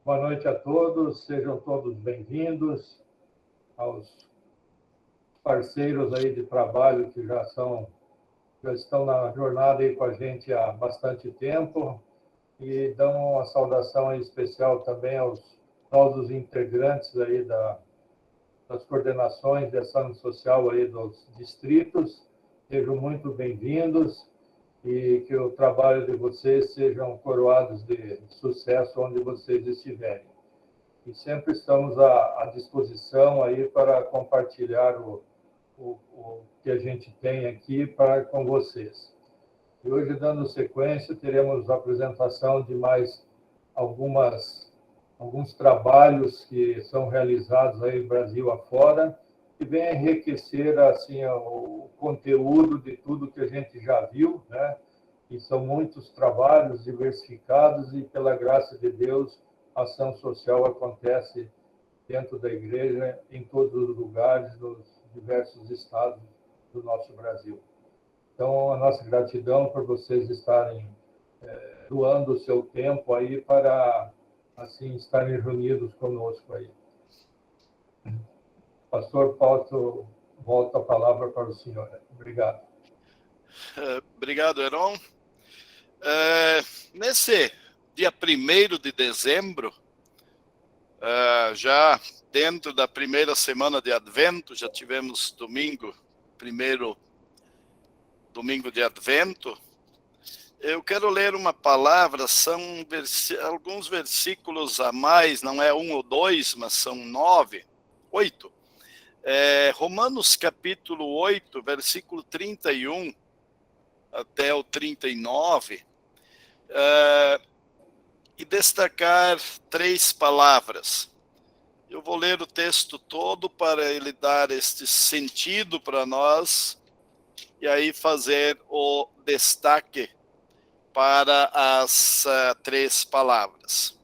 Boa noite a todos, sejam todos bem-vindos aos parceiros aí de trabalho que já estão na jornada aí com a gente há bastante tempo e dão uma saudação aí especial também aos novos integrantes aí das coordenações de ação social aí dos distritos. Sejam muito bem-vindos e que o trabalho de vocês sejam coroados de sucesso onde vocês estiverem. E sempre estamos à disposição aí para compartilhar o que a gente tem aqui com vocês. E hoje, dando sequência, teremos a apresentação de mais alguns trabalhos que são realizados aí Brasil afora, que vem enriquecer assim, o conteúdo de tudo que a gente já viu, né? E são muitos trabalhos diversificados e, pela graça de Deus, a ação social acontece dentro da igreja, em todos os lugares, nos diversos estados do nosso Brasil. Então, a nossa gratidão por vocês estarem doando o seu tempo aí para, assim, estarem reunidos conosco aí. Pastor Paulo, volta a palavra para o senhor. Obrigado. Obrigado, Heron. Nesse dia 1º de dezembro, já dentro da primeira semana de Advento, já tivemos primeiro domingo de Advento. Eu quero ler uma palavra, são alguns versículos a mais, não é 1 ou 2, mas são 8. Romanos capítulo 8, versículo 31 até o 39, e destacar 3 palavras. Eu vou ler o texto todo para ele dar este sentido para nós, e aí fazer o destaque para as 3 palavras.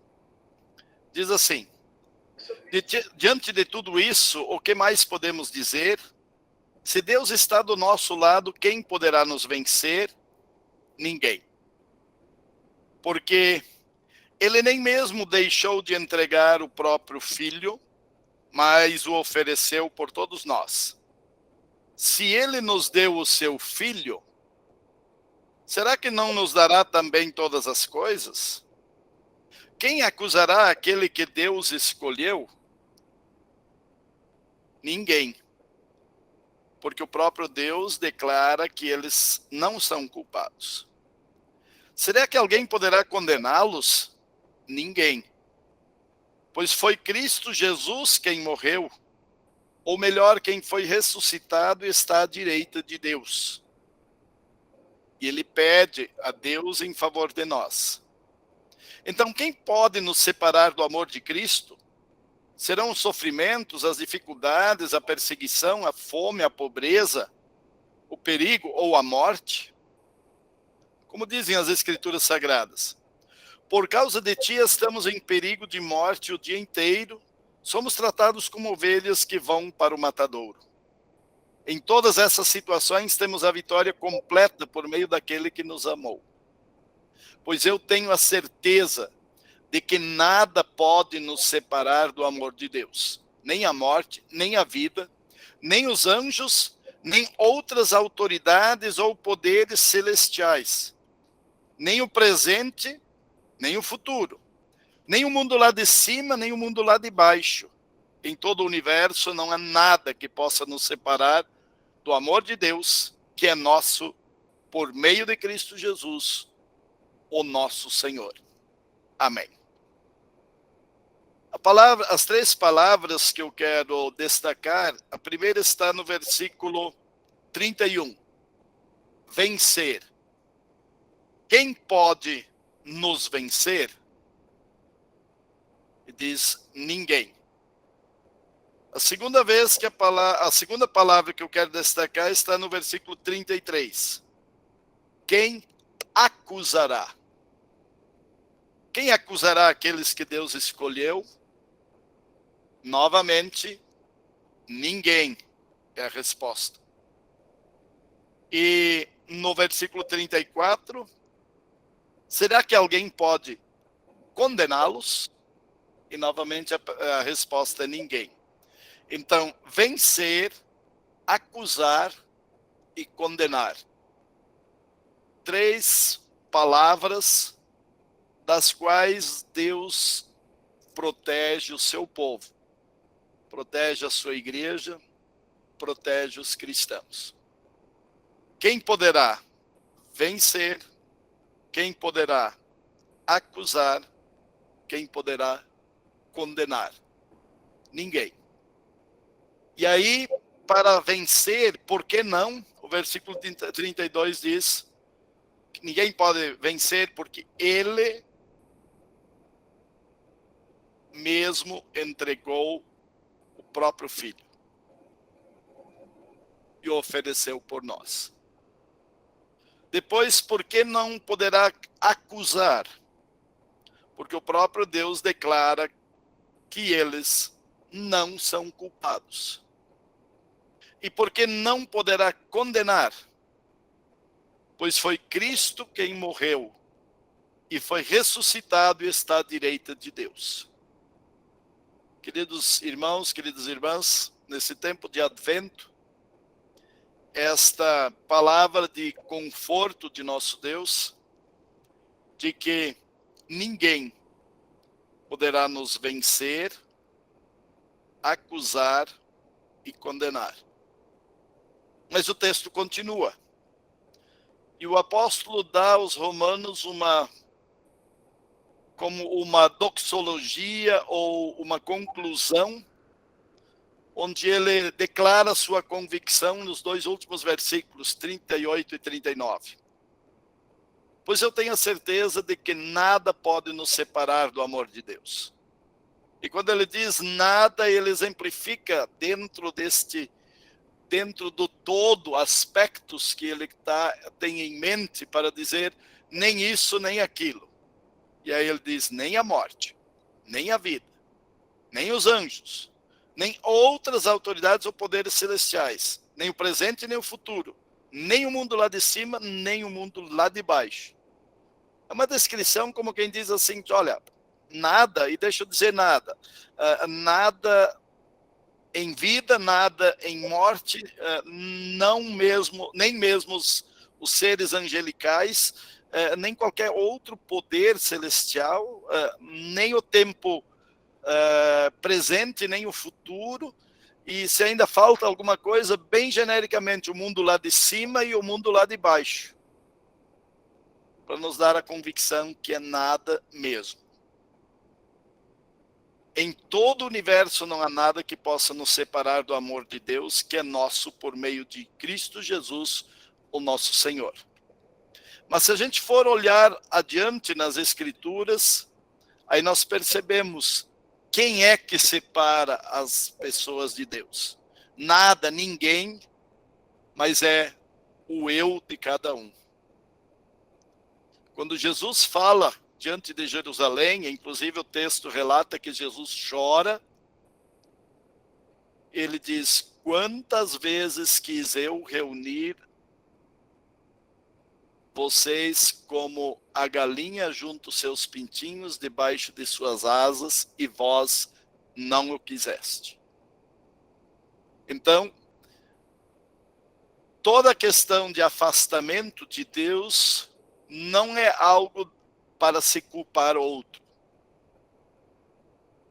Diz assim: diante de tudo isso, o que mais podemos dizer? Se Deus está do nosso lado, quem poderá nos vencer? Ninguém. Porque ele nem mesmo deixou de entregar o próprio Filho, mas o ofereceu por todos nós. Se ele nos deu o seu Filho, será que não nos dará também todas as coisas? Quem acusará aquele que Deus escolheu? Ninguém. Porque o próprio Deus declara que eles não são culpados. Será que alguém poderá condená-los? Ninguém. Pois foi Cristo Jesus quem morreu, ou melhor, quem foi ressuscitado e está à direita de Deus. E ele pede a Deus em favor de nós. Então, quem pode nos separar do amor de Cristo? Serão os sofrimentos, as dificuldades, a perseguição, a fome, a pobreza, o perigo ou a morte? Como dizem as Escrituras Sagradas: por causa de ti estamos em perigo de morte o dia inteiro, somos tratados como ovelhas que vão para o matadouro. Em todas essas situações temos a vitória completa por meio daquele que nos amou. Pois eu tenho a certeza de que nada pode nos separar do amor de Deus. Nem a morte, nem a vida, nem os anjos, nem outras autoridades ou poderes celestiais. Nem o presente, nem o futuro. Nem o mundo lá de cima, nem o mundo lá de baixo. Em todo o universo não há nada que possa nos separar do amor de Deus, que é nosso por meio de Cristo Jesus, o nosso Senhor. Amém. As 3 palavras que eu quero destacar, a primeira está no versículo 31. Vencer. Quem pode nos vencer? E diz: ninguém. A segunda palavra que eu quero destacar está no versículo 33. Quem acusará? Quem acusará aqueles que Deus escolheu? Novamente, ninguém é a resposta. E no versículo 34, será que alguém pode condená-los? E novamente a resposta é ninguém. Então, vencer, acusar e condenar. 3 palavras das quais Deus protege o seu povo. Protege a sua igreja, protege os cristãos. Quem poderá vencer? Quem poderá acusar? Quem poderá condenar? Ninguém. E aí, para vencer, por que não? O versículo 32 diz que ninguém pode vencer porque ele mesmo entregou o próprio filho e o ofereceu por nós. Depois, por que não poderá acusar? Porque o próprio Deus declara que eles não são culpados. E por que não poderá condenar? Pois foi Cristo quem morreu e foi ressuscitado e está à direita de Deus. Queridos irmãos, queridas irmãs, nesse tempo de advento, esta palavra de conforto de nosso Deus, de que ninguém poderá nos vencer, acusar e condenar. Mas o texto continua. E o apóstolo dá aos romanos como uma doxologia ou uma conclusão, onde ele declara sua convicção nos 2 últimos versículos, 38 e 39. Pois eu tenho a certeza de que nada pode nos separar do amor de Deus. E quando ele diz nada, ele exemplifica dentro do todo, aspectos que ele tem em mente para dizer nem isso, nem aquilo. E aí ele diz, nem a morte, nem a vida, nem os anjos, nem outras autoridades ou poderes celestiais, nem o presente nem o futuro, nem o mundo lá de cima, nem o mundo lá de baixo. É uma descrição como quem diz assim, olha, nada, e deixa eu dizer nada, nada em vida, nada em morte, não mesmo, nem mesmo os seres angelicais, nem qualquer outro poder celestial, nem o tempo presente, nem o futuro, e se ainda falta alguma coisa, bem genericamente, o mundo lá de cima e o mundo lá de baixo, para nos dar a convicção que é nada mesmo. Em todo o universo não há nada que possa nos separar do amor de Deus, que é nosso por meio de Cristo Jesus, o nosso Senhor. Mas se a gente for olhar adiante nas Escrituras, aí nós percebemos quem é que separa as pessoas de Deus. Nada, ninguém, mas é o eu de cada um. Quando Jesus fala diante de Jerusalém, inclusive o texto relata que Jesus chora, ele diz, quantas vezes quis eu reunir vocês como a galinha junto seus pintinhos debaixo de suas asas, e vós não o quiseste. Então, toda a questão de afastamento de Deus não é algo para se culpar outro.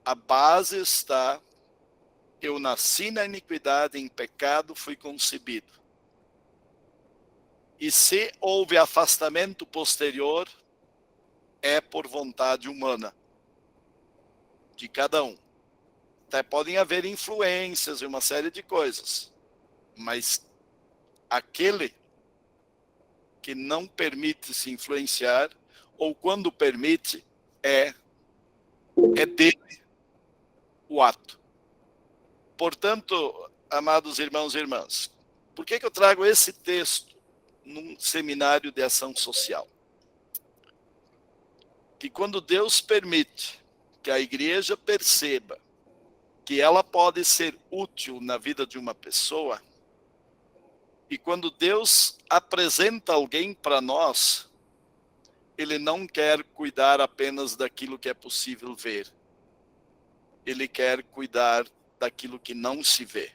A base está, eu nasci na iniquidade, em pecado fui concebido. E se houve afastamento posterior, é por vontade humana, de cada um. Até podem haver influências e uma série de coisas, mas aquele que não permite se influenciar, ou quando permite, é dele o ato. Portanto, amados irmãos e irmãs, por que eu trago esse texto num seminário de ação social? Que quando Deus permite que a igreja perceba que ela pode ser útil na vida de uma pessoa, e quando Deus apresenta alguém para nós, ele não quer cuidar apenas daquilo que é possível ver. Ele quer cuidar daquilo que não se vê.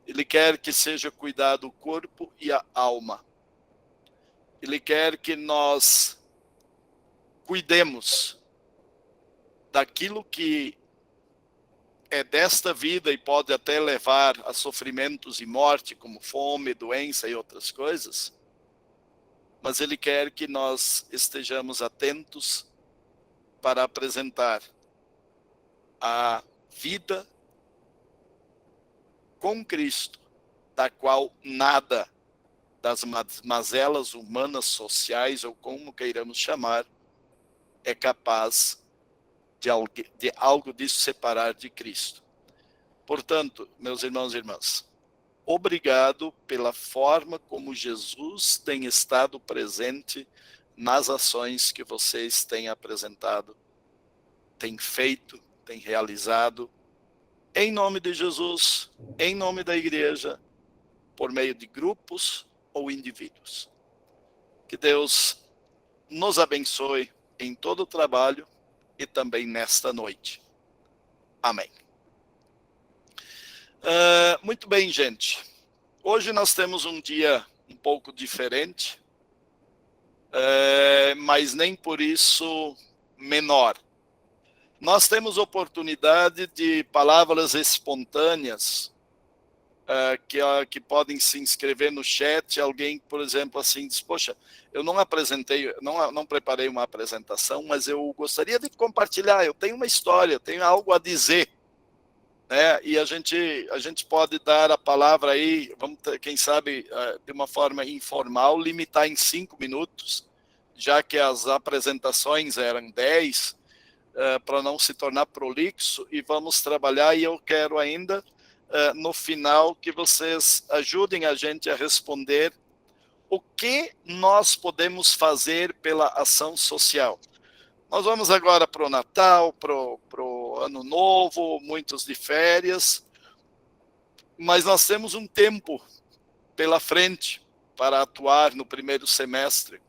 Ele quer que seja cuidado o corpo e a alma. Ele quer que nós cuidemos daquilo que é desta vida e pode até levar a sofrimentos e morte, como fome, doença e outras coisas. Mas Ele quer que nós estejamos atentos para apresentar a vida com Cristo, da qual nada das mazelas humanas, sociais, ou como queiramos chamar, é capaz de algo disso separar de Cristo. Portanto, meus irmãos e irmãs, obrigado pela forma como Jesus tem estado presente nas ações que vocês têm apresentado, têm feito, têm realizado, em nome de Jesus, em nome da igreja, por meio de grupos ou indivíduos. Que Deus nos abençoe em todo o trabalho e também nesta noite. Amém. Muito bem, gente. Hoje nós temos um dia um pouco diferente, mas nem por isso menor. Nós temos oportunidade de palavras espontâneas, que podem se inscrever no chat. Alguém, por exemplo, assim, diz, poxa, eu não preparei uma apresentação, mas eu gostaria de compartilhar, eu tenho uma história, eu tenho algo a dizer, né? E a gente pode dar a palavra aí, vamos ter, quem sabe, de uma forma informal, limitar em 5 minutos, já que as apresentações eram 10, para não se tornar prolixo, e vamos trabalhar, e eu quero ainda, no final, que vocês ajudem a gente a responder o que nós podemos fazer pela ação social. Nós vamos agora para o Natal, para o Ano Novo, muitos de férias, mas nós temos um tempo pela frente para atuar no primeiro semestre.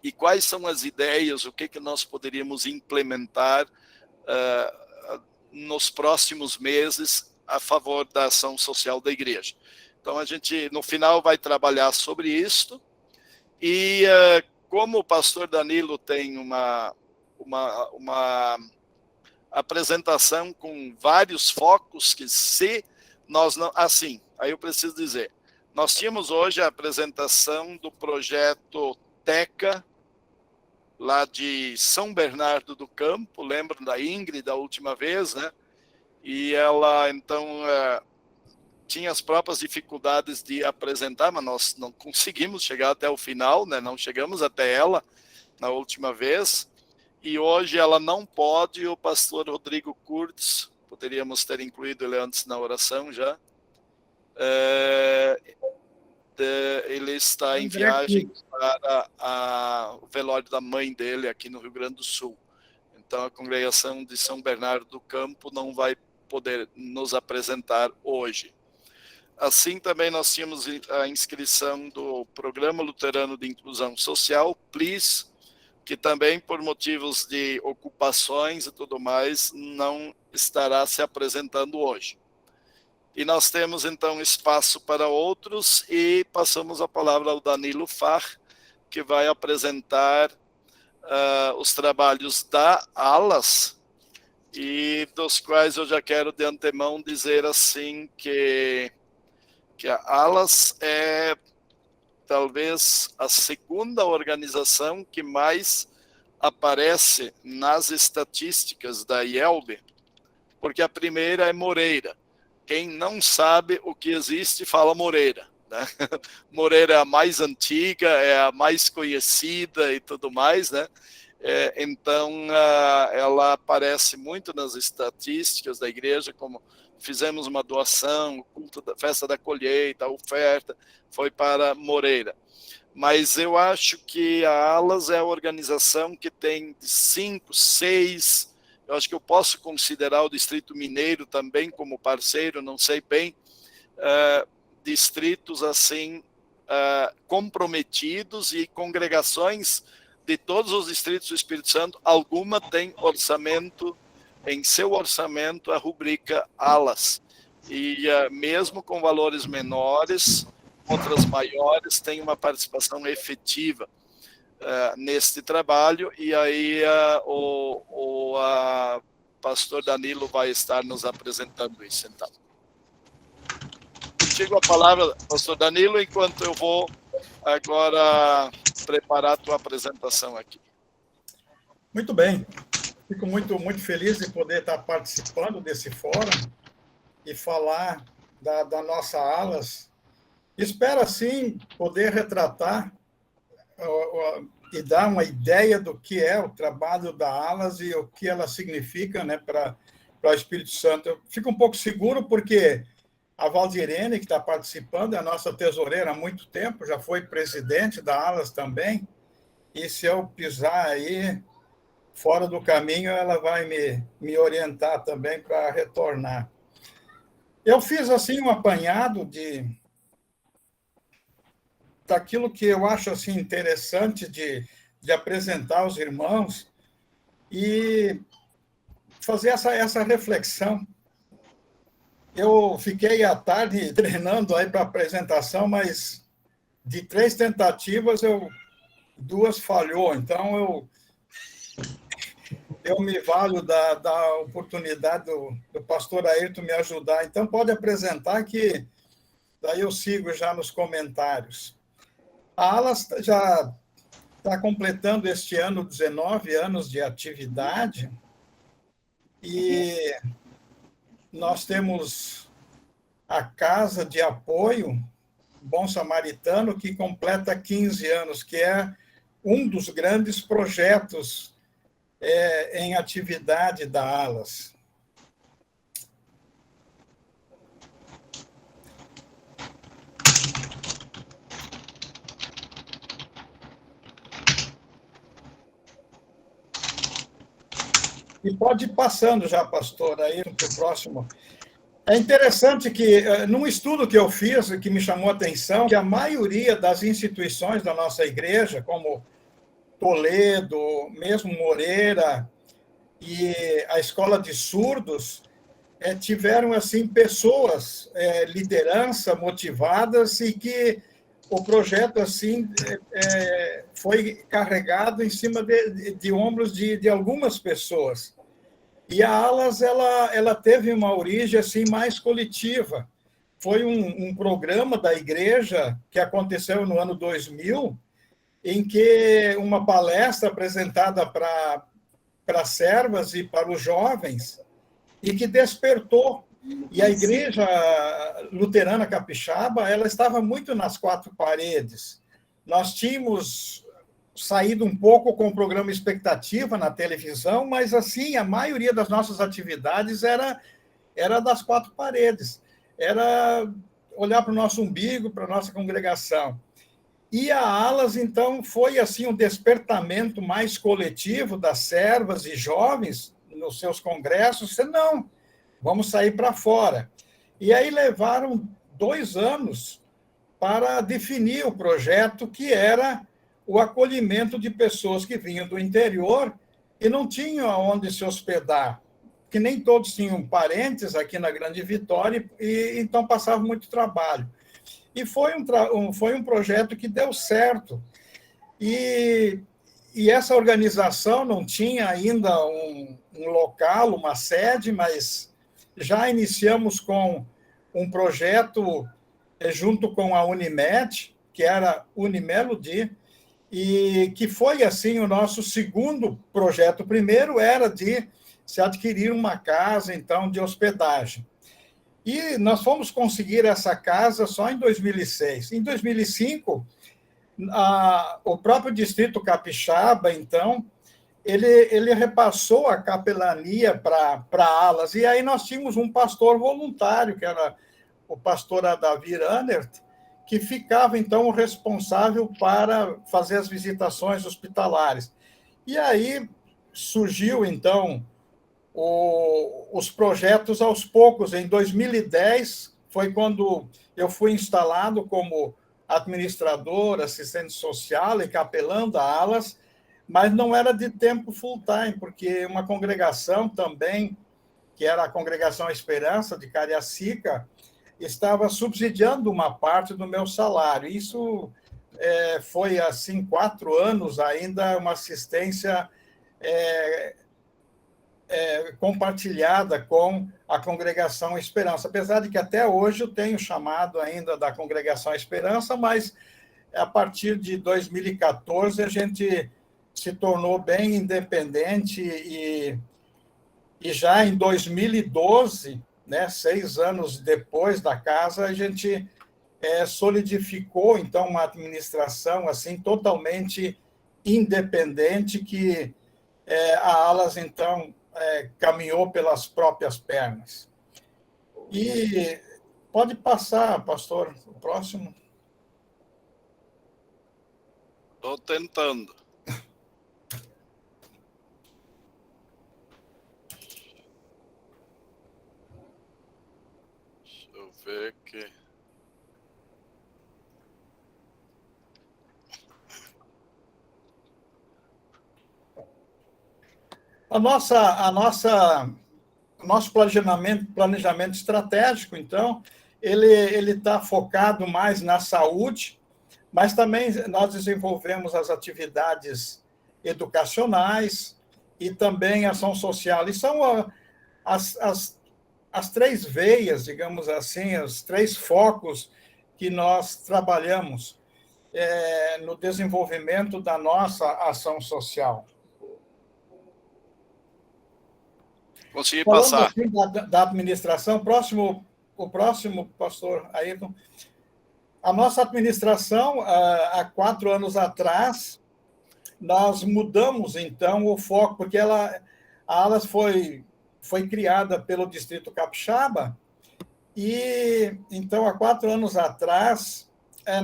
E quais são as ideias, o que nós poderíamos implementar nos próximos meses a favor da ação social da igreja. Então, a gente, no final, vai trabalhar sobre isto. E como o pastor Danilo tem uma apresentação com vários focos, que se nós não... Assim, aí eu preciso dizer, nós tínhamos hoje a apresentação do projeto TECA, lá de São Bernardo do Campo, lembram da Ingrid da última vez, né? E ela, então, tinha as próprias dificuldades de apresentar, mas nós não conseguimos chegar até o final, né? Não chegamos até ela na última vez, e hoje ela não pode. O pastor Rodrigo Kurtz, poderíamos ter incluído ele antes na oração já, ele está em viagem para o velório da mãe dele aqui no Rio Grande do Sul. Então a congregação de São Bernardo do Campo não vai poder nos apresentar hoje. Assim também nós tínhamos a inscrição do Programa Luterano de Inclusão Social, PLIS, que também por motivos de ocupações e tudo mais não estará se apresentando hoje. E nós temos, então, espaço para outros, e passamos a palavra ao Danilo Farr, que vai apresentar os trabalhos da ALAS, e dos quais eu já quero de antemão dizer assim que a ALAS é talvez a segunda organização que mais aparece nas estatísticas da IELB, porque a primeira é Moreira. Quem não sabe o que existe, fala Moreira, né? Moreira é a mais antiga, é a mais conhecida e tudo mais, né? Então, ela aparece muito nas estatísticas da igreja, como fizemos uma doação, o culto da festa da colheita, a oferta, foi para Moreira. Mas eu acho que a ALAS é a organização que tem 5, 6... Eu acho que eu posso considerar o Distrito Mineiro também como parceiro, não sei bem, distritos assim comprometidos, e congregações de todos os distritos do Espírito Santo, alguma tem orçamento em seu orçamento a rubrica alas. E mesmo com valores menores, outras maiores têm uma participação efetiva neste trabalho, e aí o pastor Danilo vai estar nos apresentando isso, então. Contigo a palavra, pastor Danilo, enquanto eu vou agora preparar a tua apresentação aqui. Muito bem. Fico muito feliz de poder estar participando desse fórum e falar da nossa ALAS. Espero, assim, poder retratar e dar uma ideia do que é o trabalho da ALAS e o que ela significa, né, para o Espírito Santo. Eu fico um pouco seguro porque a Valdirene, que está participando, é a nossa tesoureira há muito tempo, já foi presidente da ALAS também, e se eu pisar aí fora do caminho, ela vai me orientar também para retornar. Eu fiz, assim, um apanhado daquilo que eu acho assim, interessante de apresentar aos irmãos e fazer essa reflexão. Eu fiquei à tarde treinando aí para a apresentação, mas de 3 tentativas, 2 falhou. Então, eu me valho da oportunidade do pastor Ayrton me ajudar. Então, pode apresentar que daí eu sigo já nos comentários. A ALAS já está completando este ano 19 anos de atividade e nós temos a Casa de Apoio Bom Samaritano, que completa 15 anos, que é um dos grandes projetos em atividade da ALAS. E pode ir passando já, pastor, aí para o próximo. É interessante que, num estudo que eu fiz, que me chamou a atenção, que a maioria das instituições da nossa igreja, como Toledo, mesmo Moreira e a Escola de Surdos, tiveram, assim, pessoas, liderança, motivadas, e que o projeto, assim, foi carregado em cima de ombros de algumas pessoas. E a ALAS, ela teve uma origem, assim, mais coletiva. Foi um programa da igreja que aconteceu no ano 2000, em que uma palestra apresentada para servas e para os jovens, e que despertou. E a igreja luterana capixaba, ela estava muito nas 4 paredes. Nós tínhamos saído um pouco com o programa Expectativa na televisão, mas, assim, a maioria das nossas atividades era das 4 paredes. Era olhar para o nosso umbigo, para a nossa congregação. E a ALAS, então, foi, assim, um despertamento mais coletivo das servas e jovens nos seus congressos. Não, vamos sair para fora. E aí levaram 2 anos para definir o projeto, que era o acolhimento de pessoas que vinham do interior e não tinham aonde se hospedar, que nem todos tinham parentes aqui na Grande Vitória, e então passavam muito trabalho. E foi um projeto que deu certo. E essa organização não tinha ainda um local, uma sede, mas já iniciamos com um projeto junto com a Unimed, que era Unimelody, e que foi, assim, o nosso segundo projeto. O primeiro era de se adquirir uma casa, então, de hospedagem. E nós fomos conseguir essa casa só em 2006. Em 2005, o próprio Distrito Capixaba, então, ele repassou a capelania para ALAS, e aí nós tínhamos um pastor voluntário, que era o pastor Adavir Anert, que ficava, então, o responsável para fazer as visitações hospitalares. E aí surgiu, então, os projetos aos poucos. Em 2010, foi quando eu fui instalado como administrador, assistente social e capelão da ALAS, mas não era de tempo full time, porque uma congregação também, que era a Congregação Esperança de Cariacica, estava subsidiando uma parte do meu salário. Isso foi, assim, 4 anos ainda, uma assistência compartilhada com a Congregação Esperança, apesar de que até hoje eu tenho chamado ainda da Congregação Esperança, mas a partir de 2014 a gente se tornou bem independente e já em 2012, né, 6 anos depois da casa, a gente solidificou, então, uma administração assim totalmente independente que a Alas, então, caminhou pelas próprias pernas. E pode passar, pastor, o próximo. Estou tentando. Deixa eu ver aqui. Nosso planejamento estratégico, então, ele está focado mais na saúde, mas também nós desenvolvemos as atividades educacionais e também ação social. E são as 3 veias, digamos assim, os 3 focos que nós trabalhamos no desenvolvimento da nossa ação social. Consegui Falando passar. assim, da administração, o próximo, pastor Ayrton, a nossa administração, há 4 anos atrás, nós mudamos, então, o foco, porque a Alas foi criada pelo Distrito Capixaba, e, então, há 4 anos atrás,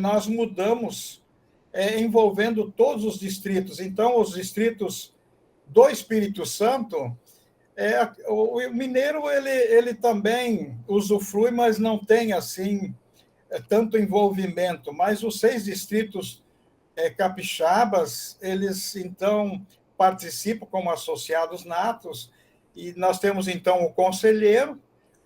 nós mudamos, envolvendo todos os distritos. Então, os distritos do Espírito Santo, o mineiro, ele também usufrui, mas não tem, assim, tanto envolvimento. Mas os 6 distritos capixabas, eles, então, participam como associados natos, e nós temos, então, o conselheiro,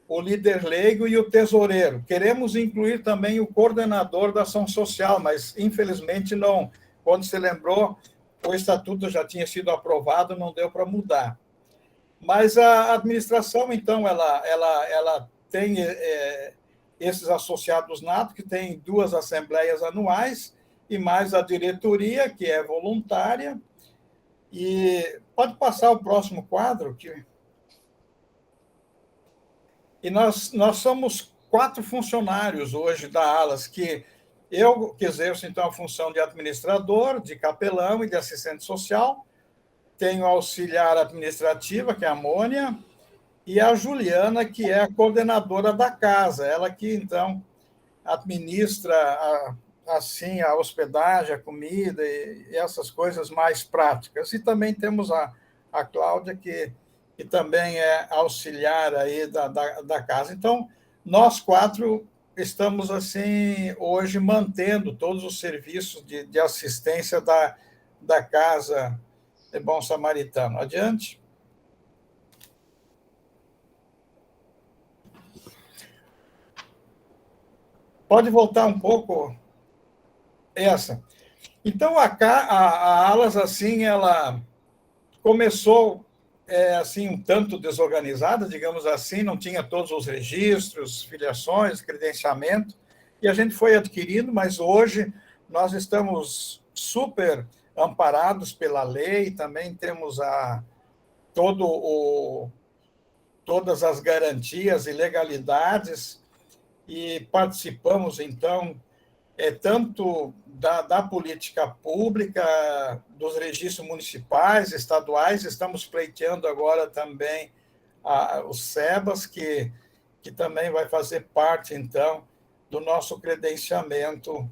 o líder leigo e o tesoureiro. Queremos incluir também o coordenador da ação social, mas, infelizmente, não. Quando se lembrou, o estatuto já tinha sido aprovado, não deu para mudar. Mas a administração, então, ela tem esses associados natos, que tem 2 assembleias anuais, e mais a diretoria, que é voluntária. E pode passar o próximo quadro. E nós somos 4 funcionários hoje da Alas, que eu que exerço, então, a função de administrador, de capelão e de assistente social. Tenho a auxiliar administrativa, que é a Mônia, e a Juliana, que é a coordenadora da casa, ela que, então, administra assim a hospedagem, a comida e essas coisas mais práticas. E também temos a Cláudia, que também é auxiliar aí da casa. Então, nós 4 estamos, assim, hoje mantendo todos os serviços de assistência da casa Bom Samaritano. Adiante. Pode voltar um pouco essa. Então, a Alas, assim, ela começou assim, um tanto desorganizada, digamos assim, não tinha todos os registros, filiações, credenciamento, e a gente foi adquirindo, mas hoje nós estamos super amparados pela lei, também temos todas as garantias e legalidades, e participamos, então, tanto da política pública, dos registros municipais, estaduais, estamos pleiteando agora também os SEBAS, que também vai fazer parte, então, do nosso credenciamento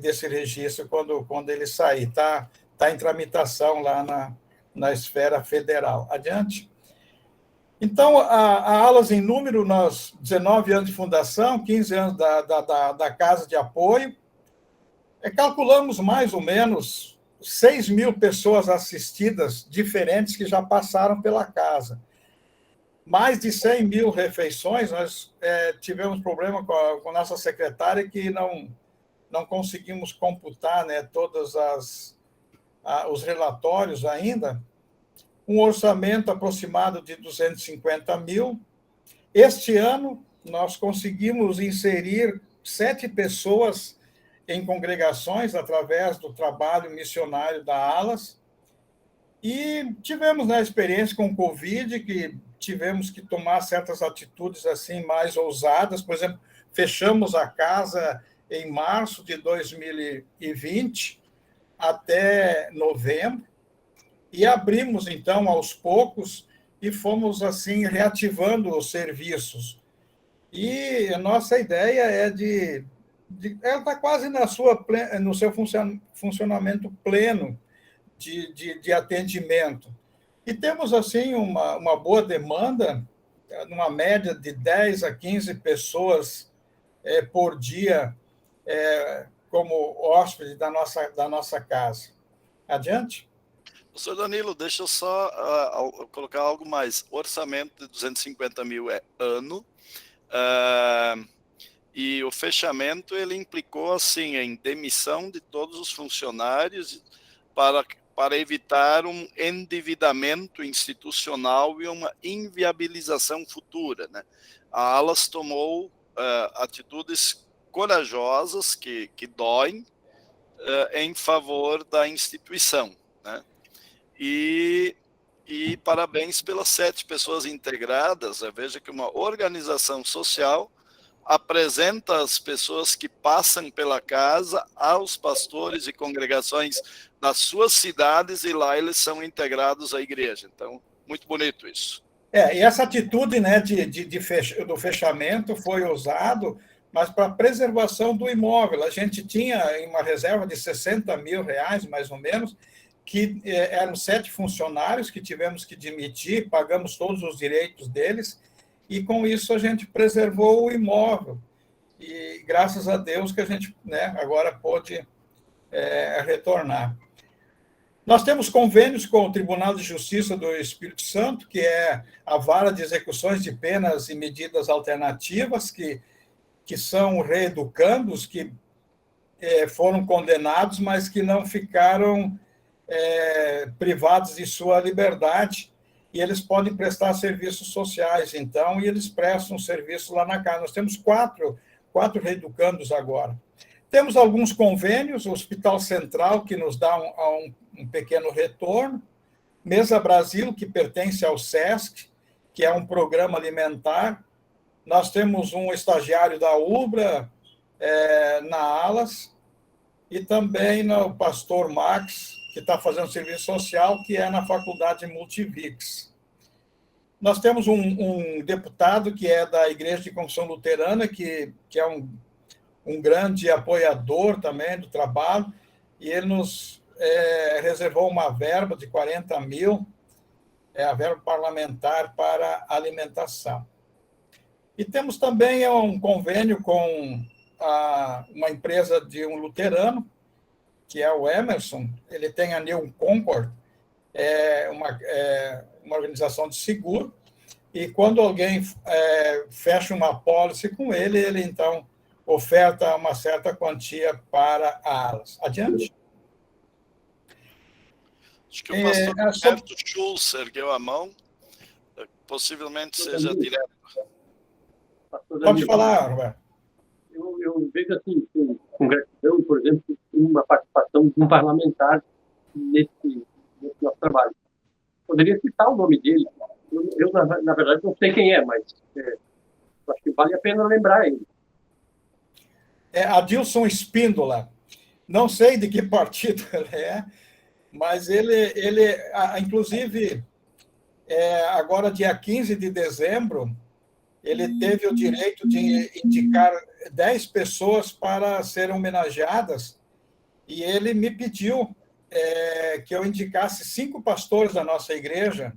desse registro quando ele sair. Está em tramitação lá na esfera federal. Adiante. Então, a Alas, em número, nós 19 anos de fundação, 15 anos da Casa de Apoio, calculamos mais ou menos 6.000 pessoas assistidas diferentes que já passaram pela casa. Mais de 100.000 refeições. Nós tivemos problema com a nossa secretária que não conseguimos computar, né, todos os relatórios ainda. Um orçamento aproximado de 250 mil. Este ano, nós conseguimos inserir 7 pessoas em congregações através do trabalho missionário da ALAS. E tivemos, né, experiência com o Covid, que tivemos que tomar certas atitudes assim mais ousadas. Por exemplo, fechamos a casa em março de 2020 até novembro e abrimos, então, aos poucos e fomos, assim, reativando os serviços. E a nossa ideia é ela está quase no seu funcionamento pleno de atendimento. E temos, assim, uma boa demanda, numa média de 10 a 15 pessoas por dia como hóspede da nossa casa. Adiante? Professor Danilo, deixa eu só colocar algo mais. Orçamento de 250 mil é ano, e o fechamento ele implicou assim em demissão de todos os funcionários para evitar um endividamento institucional e uma inviabilização futura, né? A ALAS tomou atitudes corajosas que doem em favor da instituição, né? E parabéns pelas 7 pessoas integradas. Veja que uma organização social apresenta as pessoas que passam pela casa aos pastores e congregações das suas cidades e lá eles são integrados à igreja. Então, muito bonito isso. E essa atitude, né, do fechamento foi usado, mas para a preservação do imóvel. A gente tinha uma reserva de 60 mil reais, mais ou menos, que eram 7 funcionários que tivemos que demitir, pagamos todos os direitos deles, e com isso a gente preservou o imóvel. E graças a Deus que a gente, né, agora pôde retornar. Nós temos convênios com o Tribunal de Justiça do Espírito Santo, que é a vara de execuções de penas e medidas alternativas, que são reeducandos, que foram condenados, mas que não ficaram privados de sua liberdade, e eles podem prestar serviços sociais, então, e eles prestam serviço lá na casa. Nós temos quatro reeducandos agora. Temos alguns convênios, o Hospital Central, que nos dá um pequeno retorno, Mesa Brasil, que pertence ao SESC, que é um programa alimentar. Nós temos um estagiário da UBRA na ALAS, e também no Pastor Max, que está fazendo serviço social, que é na Faculdade Multivix. Nós temos um deputado que é da Igreja de Confissão Luterana, que é um grande apoiador também do trabalho, e ele nos reservou uma verba de 40 mil, a verba parlamentar para alimentação. E temos também um convênio com uma empresa de um luterano, que é o Emerson. Ele tem a New Concord, uma organização de seguro, e quando alguém fecha uma apólice com ele, ele, então, oferta uma certa quantia para a ALAS. Adiante. Acho que o pastor Roberto Schulz ergueu a mão, possivelmente seja direto. Pode falar, Roberto. Eu vejo assim, com gratidão, por exemplo, uma participação de um parlamentar nesse nosso trabalho. Poderia citar o nome dele. Eu na verdade, não sei quem é, mas acho que vale a pena lembrar ele. Adilson Espíndola. Não sei de que partido ele é, mas ele inclusive, agora, dia 15 de dezembro, ele teve o direito de indicar 10 pessoas para serem homenageadas, e ele me pediu que eu indicasse 5 pastores da nossa igreja,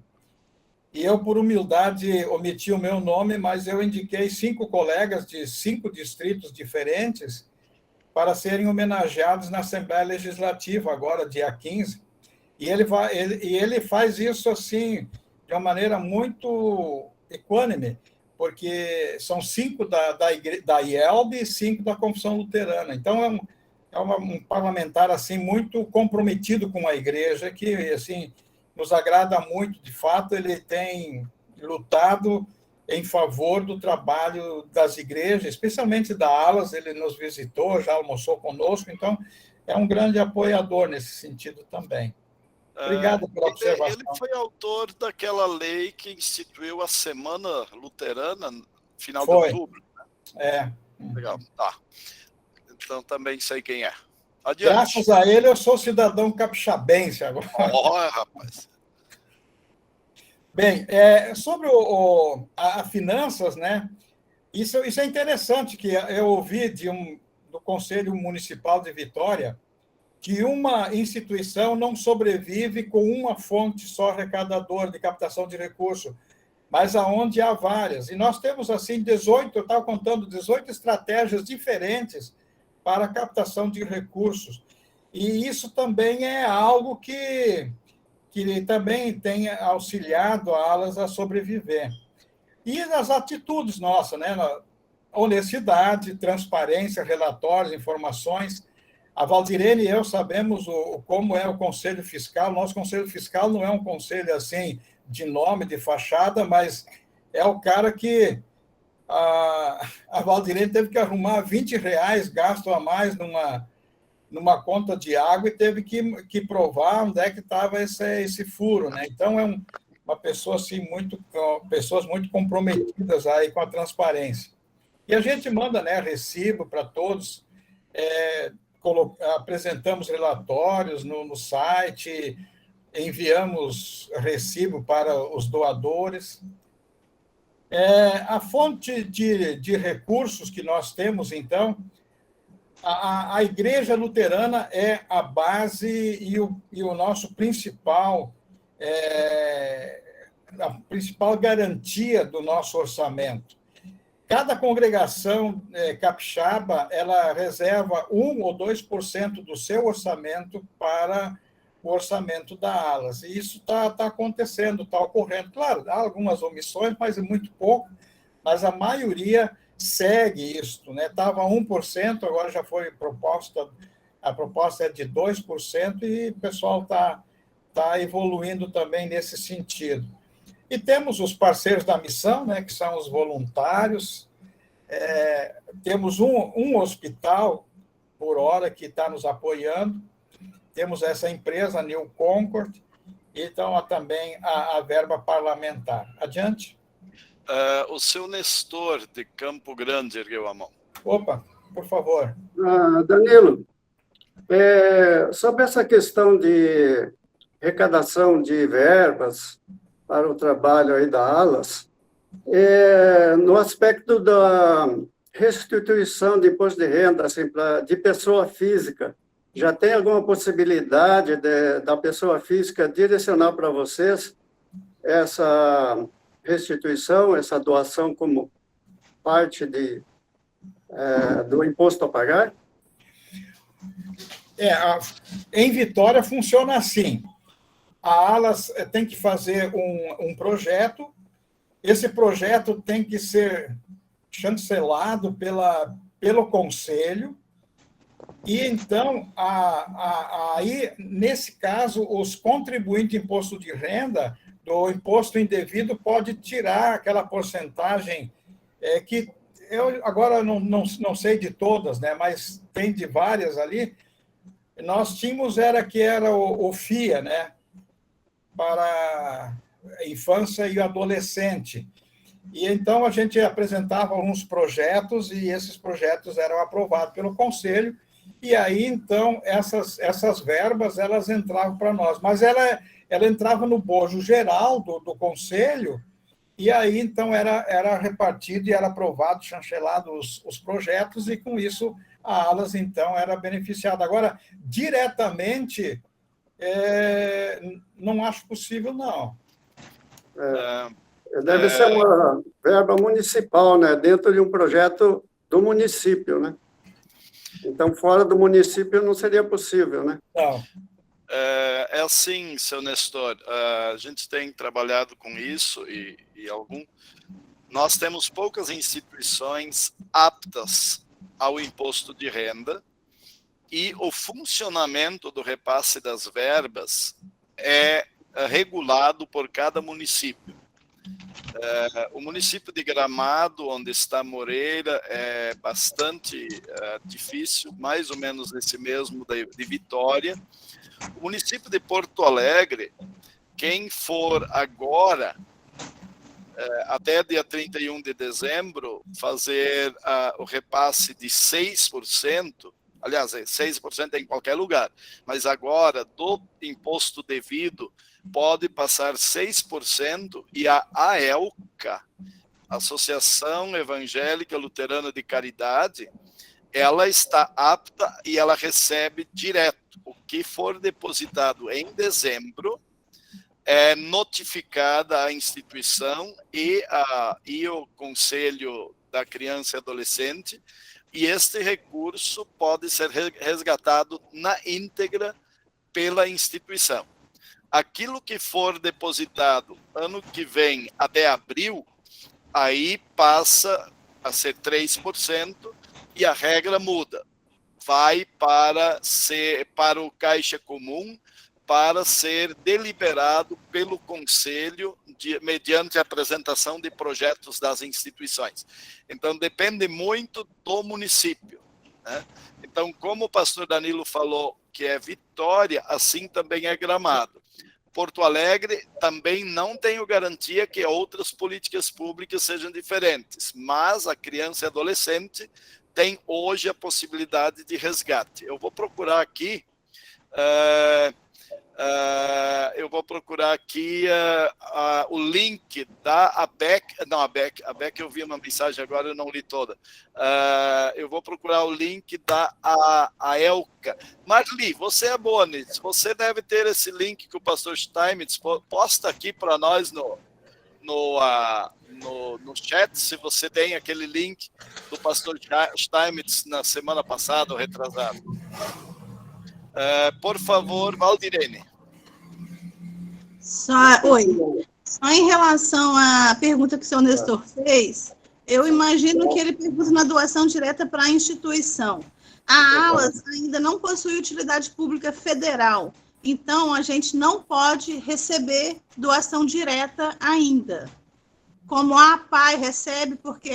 e eu, por humildade, omiti o meu nome, mas eu indiquei 5 colegas de 5 distritos diferentes para serem homenageados na Assembleia Legislativa, agora, dia 15. E ele faz isso assim, de uma maneira muito equânime, porque são 5 da IELB e 5 da Confissão Luterana. Então, um parlamentar assim muito comprometido com a igreja, que assim nos agrada muito. De fato, ele tem lutado em favor do trabalho das igrejas, especialmente da ALAS. Ele nos visitou, já almoçou conosco, então é um grande apoiador nesse sentido também. Obrigado pela observação. Ele foi autor daquela lei que instituiu a Semana Luterana, final de outubro. É. Legal, tá. Então também sei quem é. Adiante. Graças a ele, eu sou cidadão capixabense agora. Rapaz. Bem, sobre a finanças, né? Isso é interessante, que eu ouvi do Conselho Municipal de Vitória que uma instituição não sobrevive com uma fonte só arrecadadora de captação de recursos, mas aonde há várias. E nós temos, assim, 18, eu estava contando, 18 estratégias diferentes para a captação de recursos. E isso também é algo que também tem auxiliado a ALAS a sobreviver. E as atitudes nossas, né? Honestidade, transparência, relatórios, informações. A Valdirene e eu sabemos como é o Conselho Fiscal. Nosso Conselho Fiscal não é um conselho assim de nome, de fachada, mas é o cara que a Valdirene teve que arrumar R$20 gasto a mais numa conta de água e teve que provar onde é que estava esse furo, né? Então, é uma pessoa assim, pessoas muito comprometidas aí com a transparência. E a gente manda, né, recibo para todos, apresentamos relatórios no site, enviamos recibo para os doadores. A fonte de recursos que nós temos, então, a Igreja Luterana é a base e o nosso principal, a principal garantia do nosso orçamento. Cada congregação capixaba, ela reserva 1 ou 2% do seu orçamento para o orçamento da ALAS. E isso está acontecendo, está ocorrendo. Claro, há algumas omissões, mas é muito pouco. Mas a maioria segue isso, né? Estava 1%, agora já foi proposta, a proposta é de 2%, e o pessoal está evoluindo também nesse sentido. E temos os parceiros da missão, né, que são os voluntários. Temos um hospital por hora que está nos apoiando. Temos essa empresa, New Concord, e então também a verba parlamentar. Adiante. O seu Nestor, de Campo Grande, ergueu a mão. Opa, por favor. Danilo, sobre essa questão de arrecadação de verbas para o trabalho aí da ALAS, no aspecto da restituição de imposto de renda assim, de pessoa física, já tem alguma possibilidade da pessoa física direcionar para vocês essa restituição, essa doação como parte do imposto a pagar? Em Vitória funciona assim. A ALAS tem que fazer um projeto, esse projeto tem que ser chancelado pelo Conselho, e então, aí, nesse caso, os contribuintes de imposto de renda, do imposto indevido, pode tirar aquela porcentagem que eu agora não sei de todas, né, mas tem de várias ali. Nós tínhamos era o FIA, né, para a infância e o adolescente. E então a gente apresentava alguns projetos e esses projetos eram aprovados pelo Conselho, e aí então essas verbas elas entravam para nós, mas ela entrava no bojo geral do Conselho, e aí então era repartido e era aprovado, chancelado os projetos, e com isso a ALAS então era beneficiada. Agora, diretamente, não acho possível, não. Deve ser uma verba municipal, né? Dentro de um projeto do município, né? Então, fora do município não seria possível, né? Não. É assim, seu Nestor, a gente tem trabalhado com isso nós temos poucas instituições aptas ao imposto de renda e o funcionamento do repasse das verbas é regulado por cada município. O município de Gramado, onde está Moreira, é bastante difícil, mais ou menos esse mesmo de Vitória. O município de Porto Alegre, quem for agora, até dia 31 de dezembro, fazer o repasse de 6%, aliás, 6% em qualquer lugar, mas agora, do imposto devido, pode passar 6%, e a AELCA, Associação Evangélica Luterana de Caridade, ela está apta e ela recebe direto. O que for depositado em dezembro é notificada a instituição e o Conselho da Criança e Adolescente, e este recurso pode ser resgatado na íntegra pela instituição. Aquilo que for depositado ano que vem até abril, aí passa a ser 3%, e a regra muda. Vai para o Caixa Comum, para ser deliberado pelo Conselho mediante a apresentação de projetos das instituições. Então, depende muito do município, né? Então, como o pastor Danilo falou que é Vitória, assim também é Gramado. Porto Alegre também não tenho garantia que outras políticas públicas sejam diferentes, mas a criança e adolescente tem hoje a possibilidade de resgate. Eu vou procurar aqui, o link da ABEC. Não, a ABEC eu vi uma mensagem agora, eu não li toda. Eu vou procurar o link da AELCA. Marli, você é boa nisso. Você deve ter esse link que o pastor Steinmetz posta aqui para nós no chat, se você tem aquele link do pastor Steinmetz na semana passada ou retrasada. Por favor, Valdirene. Oi. Só em relação à pergunta que o senhor Nestor fez, eu imagino que ele pergunta na doação direta para a instituição. A ALAS ainda não possui utilidade pública federal, então a gente não pode receber doação direta ainda. Como a PAI recebe, porque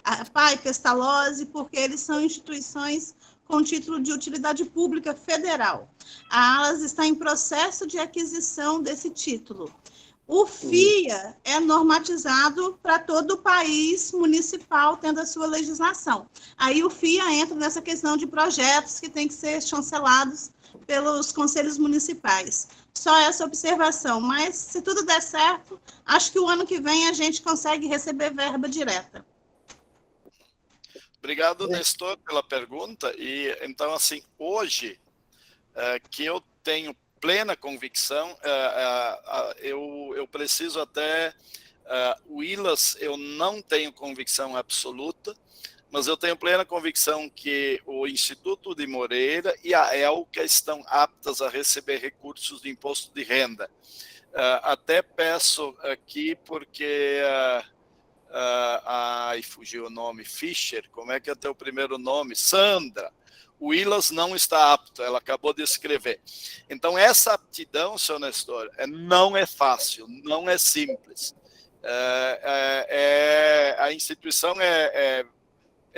a PAI, Pestalozzi, porque eles são instituições com título de utilidade pública federal. A ALAS está em processo de aquisição desse título. O FIA é normatizado para todo o país municipal, tendo a sua legislação. Aí o FIA entra nessa questão de projetos que têm que ser chancelados pelos conselhos municipais. Só essa observação, mas se tudo der certo, acho que o ano que vem a gente consegue receber verba direta. Obrigado, Nestor, pela pergunta. E então, assim, hoje, que eu tenho plena convicção, eu preciso até... o ILAS, eu não tenho convicção absoluta, mas eu tenho plena convicção que o Instituto de Moreira e a ELCA estão aptas a receber recursos de imposto de renda. Até peço aqui, porque... fugiu o nome, Fischer, como é que é teu primeiro nome? Sandra. O ILAS não está apto, ela acabou de escrever. Então, essa aptidão, seu Nestor, não é fácil, não é simples. A instituição é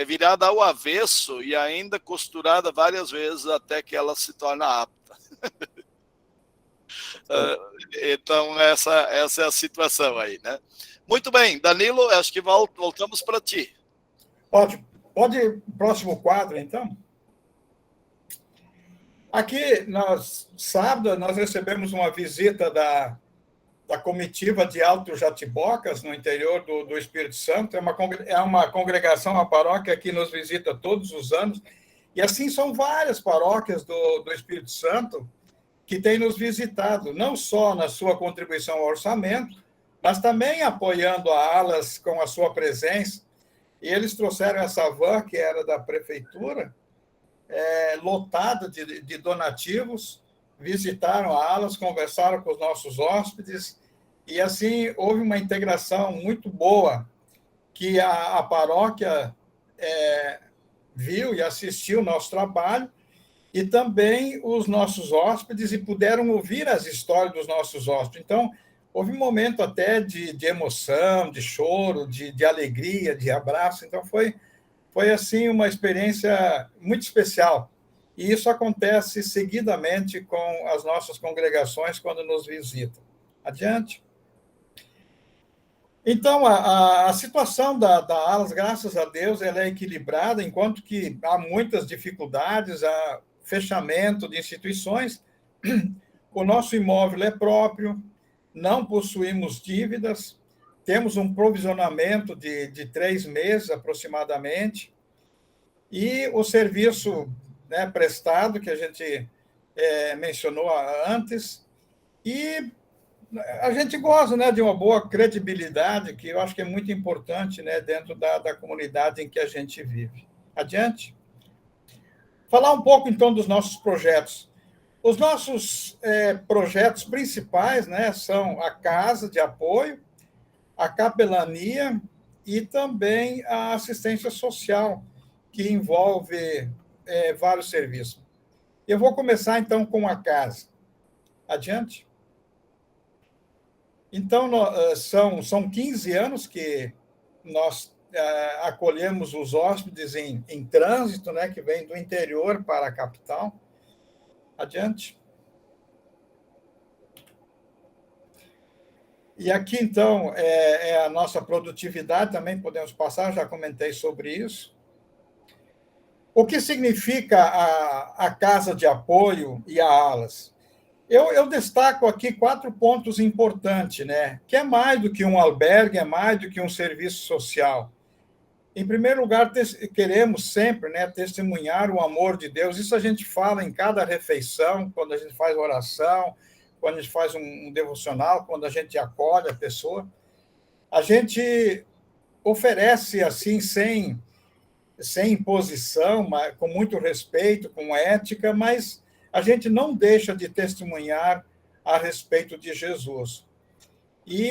virada ao avesso e ainda costurada várias vezes até que ela se torna apta. Então, essa é a situação aí, né? Muito bem, Danilo, acho que voltamos para ti. Pode ir próximo quadro, então? Aqui, sábado, nós recebemos uma visita da comitiva de Alto Jatibocas, no interior do Espírito Santo. É uma congregação, uma paróquia que nos visita todos os anos. E assim são várias paróquias do Espírito Santo que têm nos visitado, não só na sua contribuição ao orçamento, mas também apoiando a ALAS com a sua presença. E eles trouxeram essa van, que era da prefeitura, lotada de donativos, visitaram a Alas, conversaram com os nossos hóspedes, e assim houve uma integração muito boa, que a paróquia viu e assistiu o nosso trabalho, e também os nossos hóspedes, e puderam ouvir as histórias dos nossos hóspedes. Então, houve um momento até de emoção, de choro, de alegria, de abraço. Então, foi assim, uma experiência muito especial. E isso acontece seguidamente com as nossas congregações quando nos visitam. Adiante. Então, a situação da Alas, graças a Deus, ela é equilibrada, enquanto que há muitas dificuldades, há fechamento de instituições. O nosso imóvel é próprio, não possuímos dívidas, temos um provisionamento de 3 meses aproximadamente, e o serviço, né, prestado, que a gente mencionou antes, e a gente gosta, né, de uma boa credibilidade, que eu acho que é muito importante, né, dentro da comunidade em que a gente vive. Adiante. Falar um pouco, então, dos nossos projetos. Os nossos projetos principais, né, são a Casa de Apoio, a Capelania e também a assistência social, que envolve vários serviços. Eu vou começar, então, com a casa. Adiante. Então, são 15 anos que nós acolhemos os hóspedes em trânsito, né, que vem do interior para a capital. Adiante. E aqui, então, é a nossa produtividade, também podemos passar, já comentei sobre isso. O que significa a Casa de Apoio e a Alas? Eu destaco aqui 4 pontos importantes, né? Que é mais do que um albergue, é mais do que um serviço social. Em primeiro lugar, queremos sempre, né, testemunhar o amor de Deus. Isso a gente fala em cada refeição, quando a gente faz oração, quando a gente faz um devocional, quando a gente acolhe a pessoa. A gente oferece, assim, sem imposição, mas com muito respeito, com ética, mas a gente não deixa de testemunhar a respeito de Jesus. E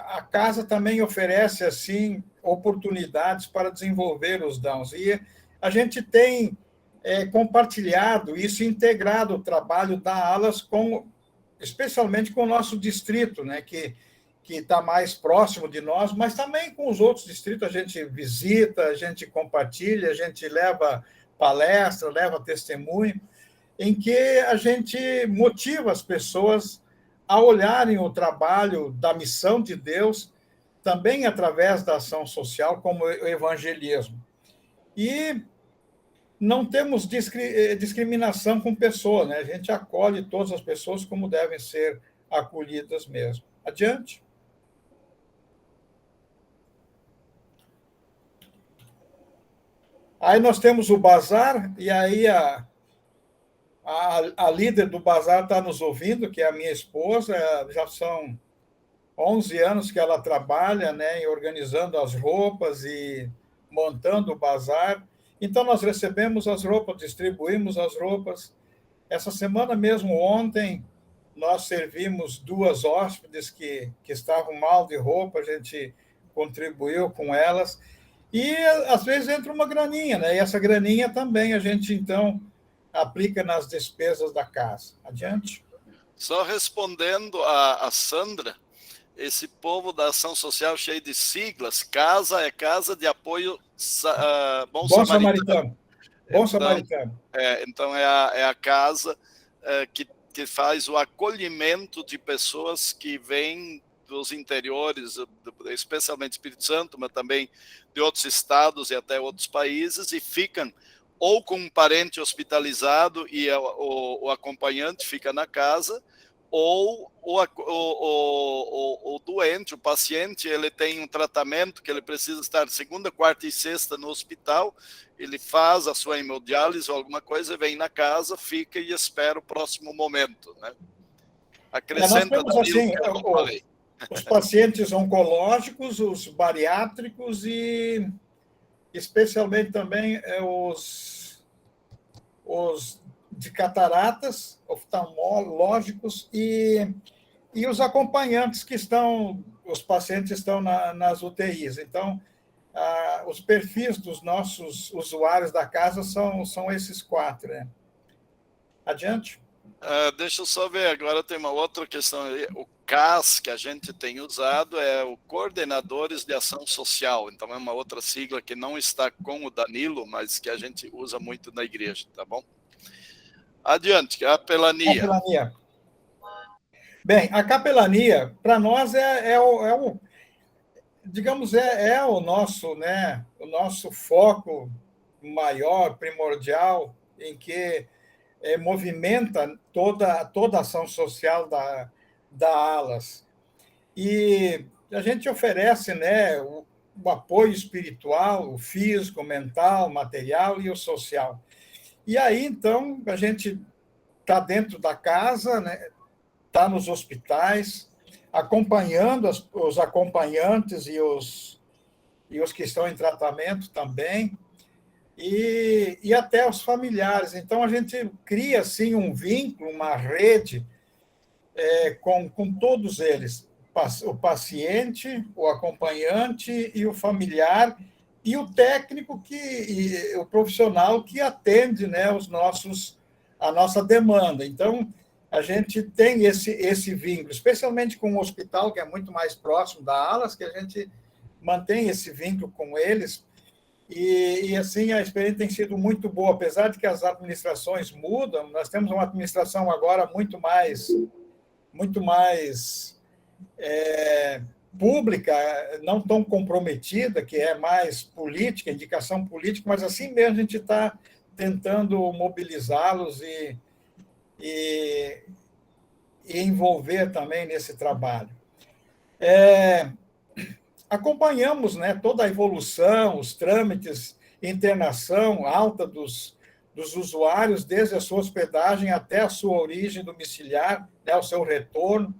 a casa também oferece, assim, oportunidades para desenvolver os dons. E a gente tem compartilhado isso, integrado o trabalho da Alas, especialmente com o nosso distrito, né, que está mais próximo de nós, mas também com os outros distritos a gente visita, a gente compartilha, a gente leva palestra, leva testemunho, em que a gente motiva as pessoas a olharem o trabalho da missão de Deus, também através da ação social, como o evangelismo. E não temos discriminação com pessoas, né? A gente acolhe todas as pessoas como devem ser acolhidas mesmo. Adiante. Aí nós temos o bazar, e aí a líder do bazar está nos ouvindo, que é a minha esposa, já são 11 anos que ela trabalha, né, organizando as roupas e montando o bazar. Então, nós recebemos as roupas, distribuímos as roupas. Essa semana mesmo, ontem, nós servimos 2 hóspedes que estavam mal de roupa, a gente contribuiu com elas. E, às vezes, entra uma graninha, né? E essa graninha também a gente, então, aplica nas despesas da casa. Adiante. Só respondendo a Sandra, esse povo da ação social cheio de siglas, casa é Casa de Apoio Bom Samaritano. Bom Samaritano. Então, é a casa que faz o acolhimento de pessoas que vêm dos interiores, especialmente Espírito Santo, mas também de outros estados e até outros países, e ficam ou com um parente hospitalizado e o acompanhante fica na casa, ou o doente, o paciente, ele tem um tratamento que ele precisa estar segunda, quarta e sexta no hospital, ele faz a sua hemodiálise ou alguma coisa, vem na casa, fica e espera o próximo momento, né? Acrescenta nós temos, assim, os pacientes oncológicos, os bariátricos e especialmente também os os de cataratas, oftalmológicos e os acompanhantes que estão, os pacientes estão nas UTIs. Então, os perfis dos nossos usuários da casa são esses 4. Né? Adiante. Deixa eu só ver, agora tem uma outra questão aí. O CAS que a gente tem usado é o Coordenadores de Ação Social, então é uma outra sigla que não está com o Danilo, mas que a gente usa muito na igreja, tá bom? Adiante, capelania. Capelania. Bem, a capelania, para nós, digamos, é o nosso, né, o nosso foco maior, primordial, em que movimenta toda a ação social da ALAS. E a gente oferece, né, o apoio espiritual, o físico, o mental, o material e o social. E aí, então, a gente está dentro da casa, né, está nos hospitais, acompanhando os acompanhantes e os que estão em tratamento também, e até os familiares. Então, a gente cria, assim, um vínculo, uma rede com todos eles, o paciente, o acompanhante e o familiar, e o técnico, o profissional que atende, né, a nossa demanda. Então, a gente tem esse vínculo, especialmente com o hospital, que é muito mais próximo da ALAS, que a gente mantém esse vínculo com eles, e assim, a experiência tem sido muito boa, apesar de que as administrações mudam. Nós temos uma administração agora muito mais pública, não tão comprometida, que é mais política, indicação política, mas assim mesmo a gente está tentando mobilizá-los e envolver também nesse trabalho. Acompanhamos, né, toda a evolução, os trâmites, internação, alta dos usuários, desde a sua hospedagem até a sua origem domiciliar, né, o seu retorno.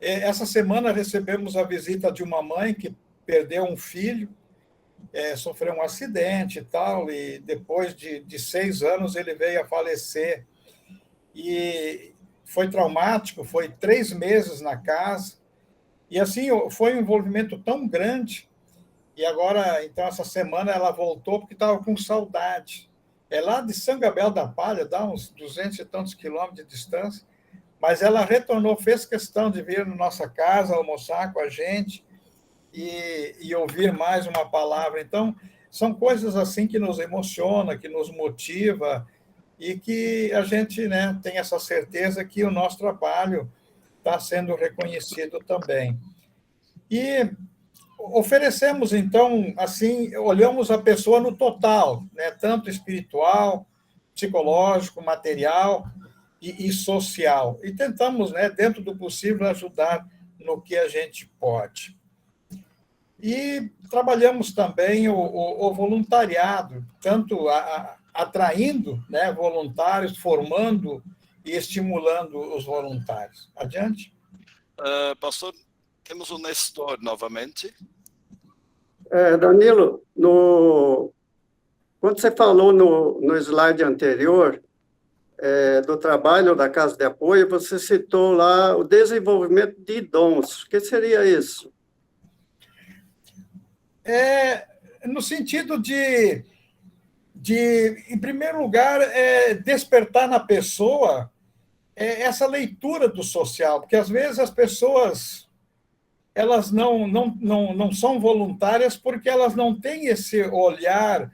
Essa semana recebemos a visita de uma mãe que perdeu um filho, sofreu um acidente e tal, e depois de 6 anos ele veio a falecer. E foi traumático, foi 3 meses na casa, e assim foi um envolvimento tão grande, e agora, então, essa semana ela voltou porque estava com saudade. É lá de São Gabriel da Palha, dá uns 200 e tantos quilômetros de distância, mas ela retornou, fez questão de vir na nossa casa, almoçar com a gente e ouvir mais uma palavra. Então, são coisas assim que nos emociona, que nos motiva, e que a gente, né, tem essa certeza que o nosso trabalho está sendo reconhecido também. E oferecemos, então, assim, olhamos a pessoa no total, né, tanto espiritual, psicológico, material e social. E tentamos, né, dentro do possível, ajudar no que a gente pode. E trabalhamos também o voluntariado, tanto atraindo, né, voluntários, formando e estimulando os voluntários. Adiante. Pastor, temos o Nestor novamente. Danilo, quando você falou no slide anterior do trabalho da Casa de Apoio, você citou lá o desenvolvimento de dons. O que seria isso? No sentido de, em primeiro lugar, despertar na pessoa essa leitura do social, porque às vezes as pessoas elas não são voluntárias porque elas não têm esse olhar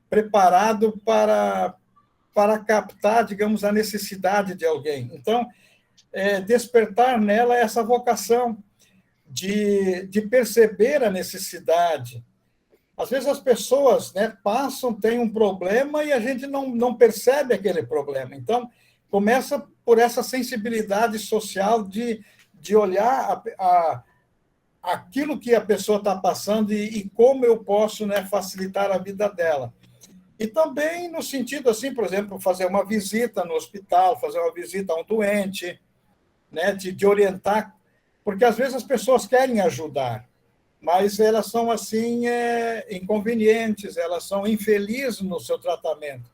preparado para captar, digamos, a necessidade de alguém. Então, despertar nela essa vocação de perceber a necessidade. Às vezes as pessoas, né, passam, têm um problema e a gente não percebe aquele problema. Então, começa por essa sensibilidade social de olhar aquilo que a pessoa está passando e como eu posso, né, facilitar a vida dela. E também no sentido, assim, por exemplo, fazer uma visita no hospital, fazer uma visita a um doente, né, de orientar, porque às vezes as pessoas querem ajudar, mas elas são, assim, inconvenientes, elas são infelizes no seu tratamento.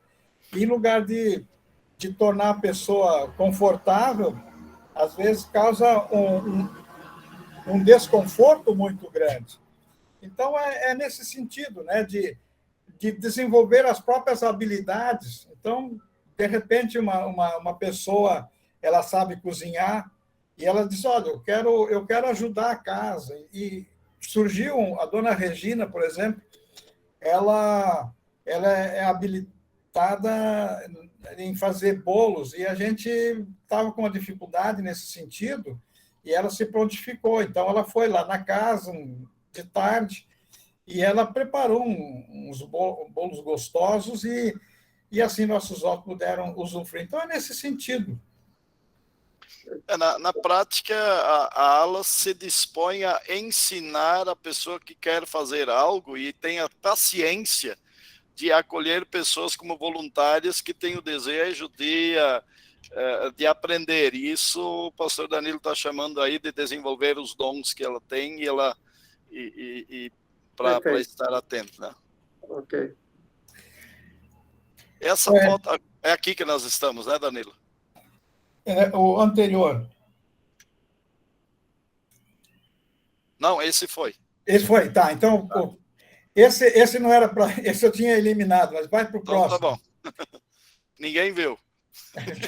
em lugar de tornar a pessoa confortável, às vezes causa um desconforto muito grande. Então, é nesse sentido, né, de desenvolver as próprias habilidades. Então, de repente, uma pessoa, ela sabe cozinhar, e ela diz, olha, eu quero ajudar a casa. E surgiu a dona Regina, por exemplo, ela é habilitada em fazer bolos, e a gente estava com uma dificuldade nesse sentido, e ela se prontificou. Então, ela foi lá na casa de tarde, e ela preparou uns bolos gostosos, e assim nossos olhos puderam usufruir. Então, é nesse sentido. Na prática, a ALAS se dispõe a ensinar a pessoa que quer fazer algo e tem a paciência de acolher pessoas como voluntárias que têm o desejo de aprender. E isso o pastor Danilo está chamando aí de desenvolver os dons que ela tem e para estar atento, né? Ok. Essa foto é aqui que nós estamos, né, Danilo? O anterior. Não, esse foi. Esse foi, tá. Então, esse não era para. Esse eu tinha eliminado, mas vai para o próximo. Tá bom. Ninguém viu.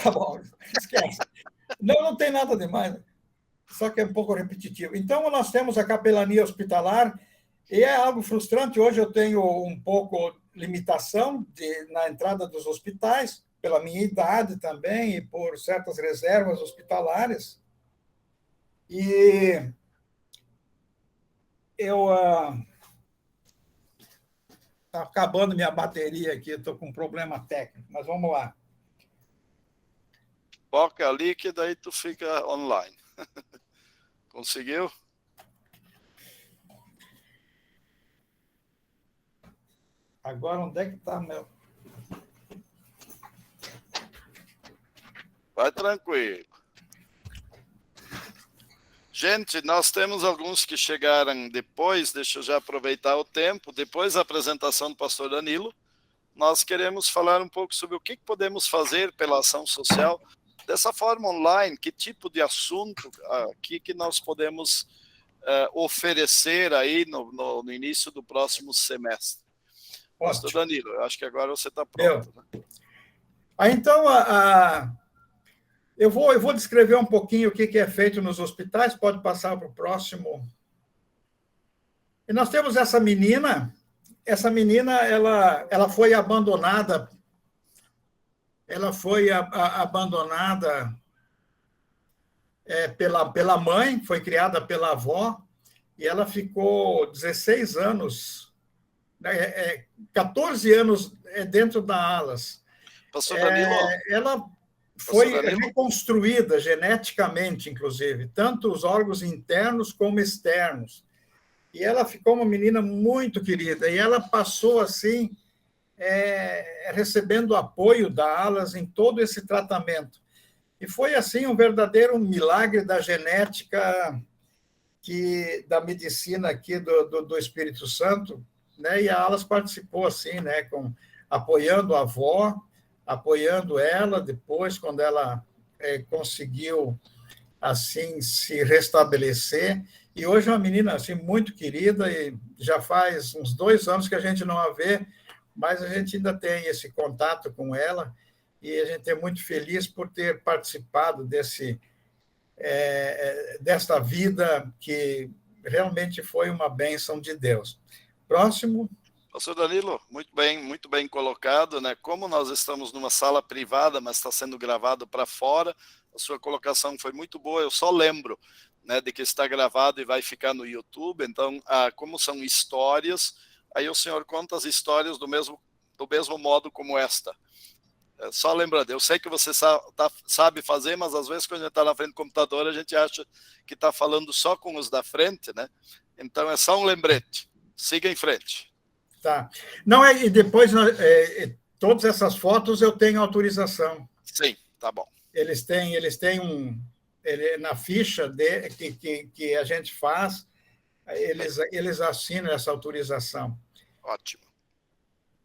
Tá bom, esquece. Não tem nada demais, só que é um pouco repetitivo. Então, nós temos a capelania hospitalar, e é algo frustrante. Hoje eu tenho um pouco limitação na entrada dos hospitais, pela minha idade também, e por certas reservas hospitalares. E eu... Está acabando minha bateria aqui, estou com um problema técnico, mas vamos lá. Foca ali que daí tu fica online. Conseguiu? Agora, onde é que está meu... Vai tranquilo. Gente, nós temos alguns que chegaram depois, deixa eu já aproveitar o tempo, depois da apresentação do pastor Danilo, nós queremos falar um pouco sobre o que podemos fazer pela ação social, dessa forma online, que tipo de assunto aqui que nós podemos oferecer aí no início do próximo semestre. Ótimo. Pastor Danilo, eu acho que agora você está pronto. Né? Então, eu vou descrever um pouquinho o que é feito nos hospitais, pode passar para o próximo. E nós temos essa menina, ela foi abandonada, abandonada pela mãe, foi criada pela avó, e ela ficou 16 anos, 14 anos dentro da ALAS. Pastor Danilo, ela foi reconstruída geneticamente, inclusive, tanto os órgãos internos como externos. E ela ficou uma menina muito querida. E ela passou, assim, recebendo apoio da ALAS em todo esse tratamento. E foi, assim, um verdadeiro milagre da genética, da medicina aqui do Espírito Santo, né? E a ALAS participou, assim, né? Apoiando a avó, apoiando ela depois, quando ela conseguiu, assim, se restabelecer. E hoje é uma menina, assim, muito querida, e já faz uns 2 anos que a gente não a vê, mas a gente ainda tem esse contato com ela, e a gente é muito feliz por ter participado desta vida que realmente foi uma bênção de Deus. Próximo. Pastor Danilo, muito bem colocado, né? Como nós estamos numa sala privada, mas está sendo gravado para fora, a sua colocação foi muito boa. Eu só lembro, né, de que está gravado e vai ficar no YouTube. Então, como são histórias, aí o senhor conta as histórias do mesmo modo como esta. Só lembrando, eu sei que você sabe fazer, mas às vezes quando a gente está na frente do computador, a gente acha que está falando só com os da frente, né? Então é só um lembrete. Siga em frente. Tá. Não, e depois, todas essas fotos eu tenho autorização. Sim, tá bom. Eles têm na ficha que a gente faz, eles assinam essa autorização. Ótimo.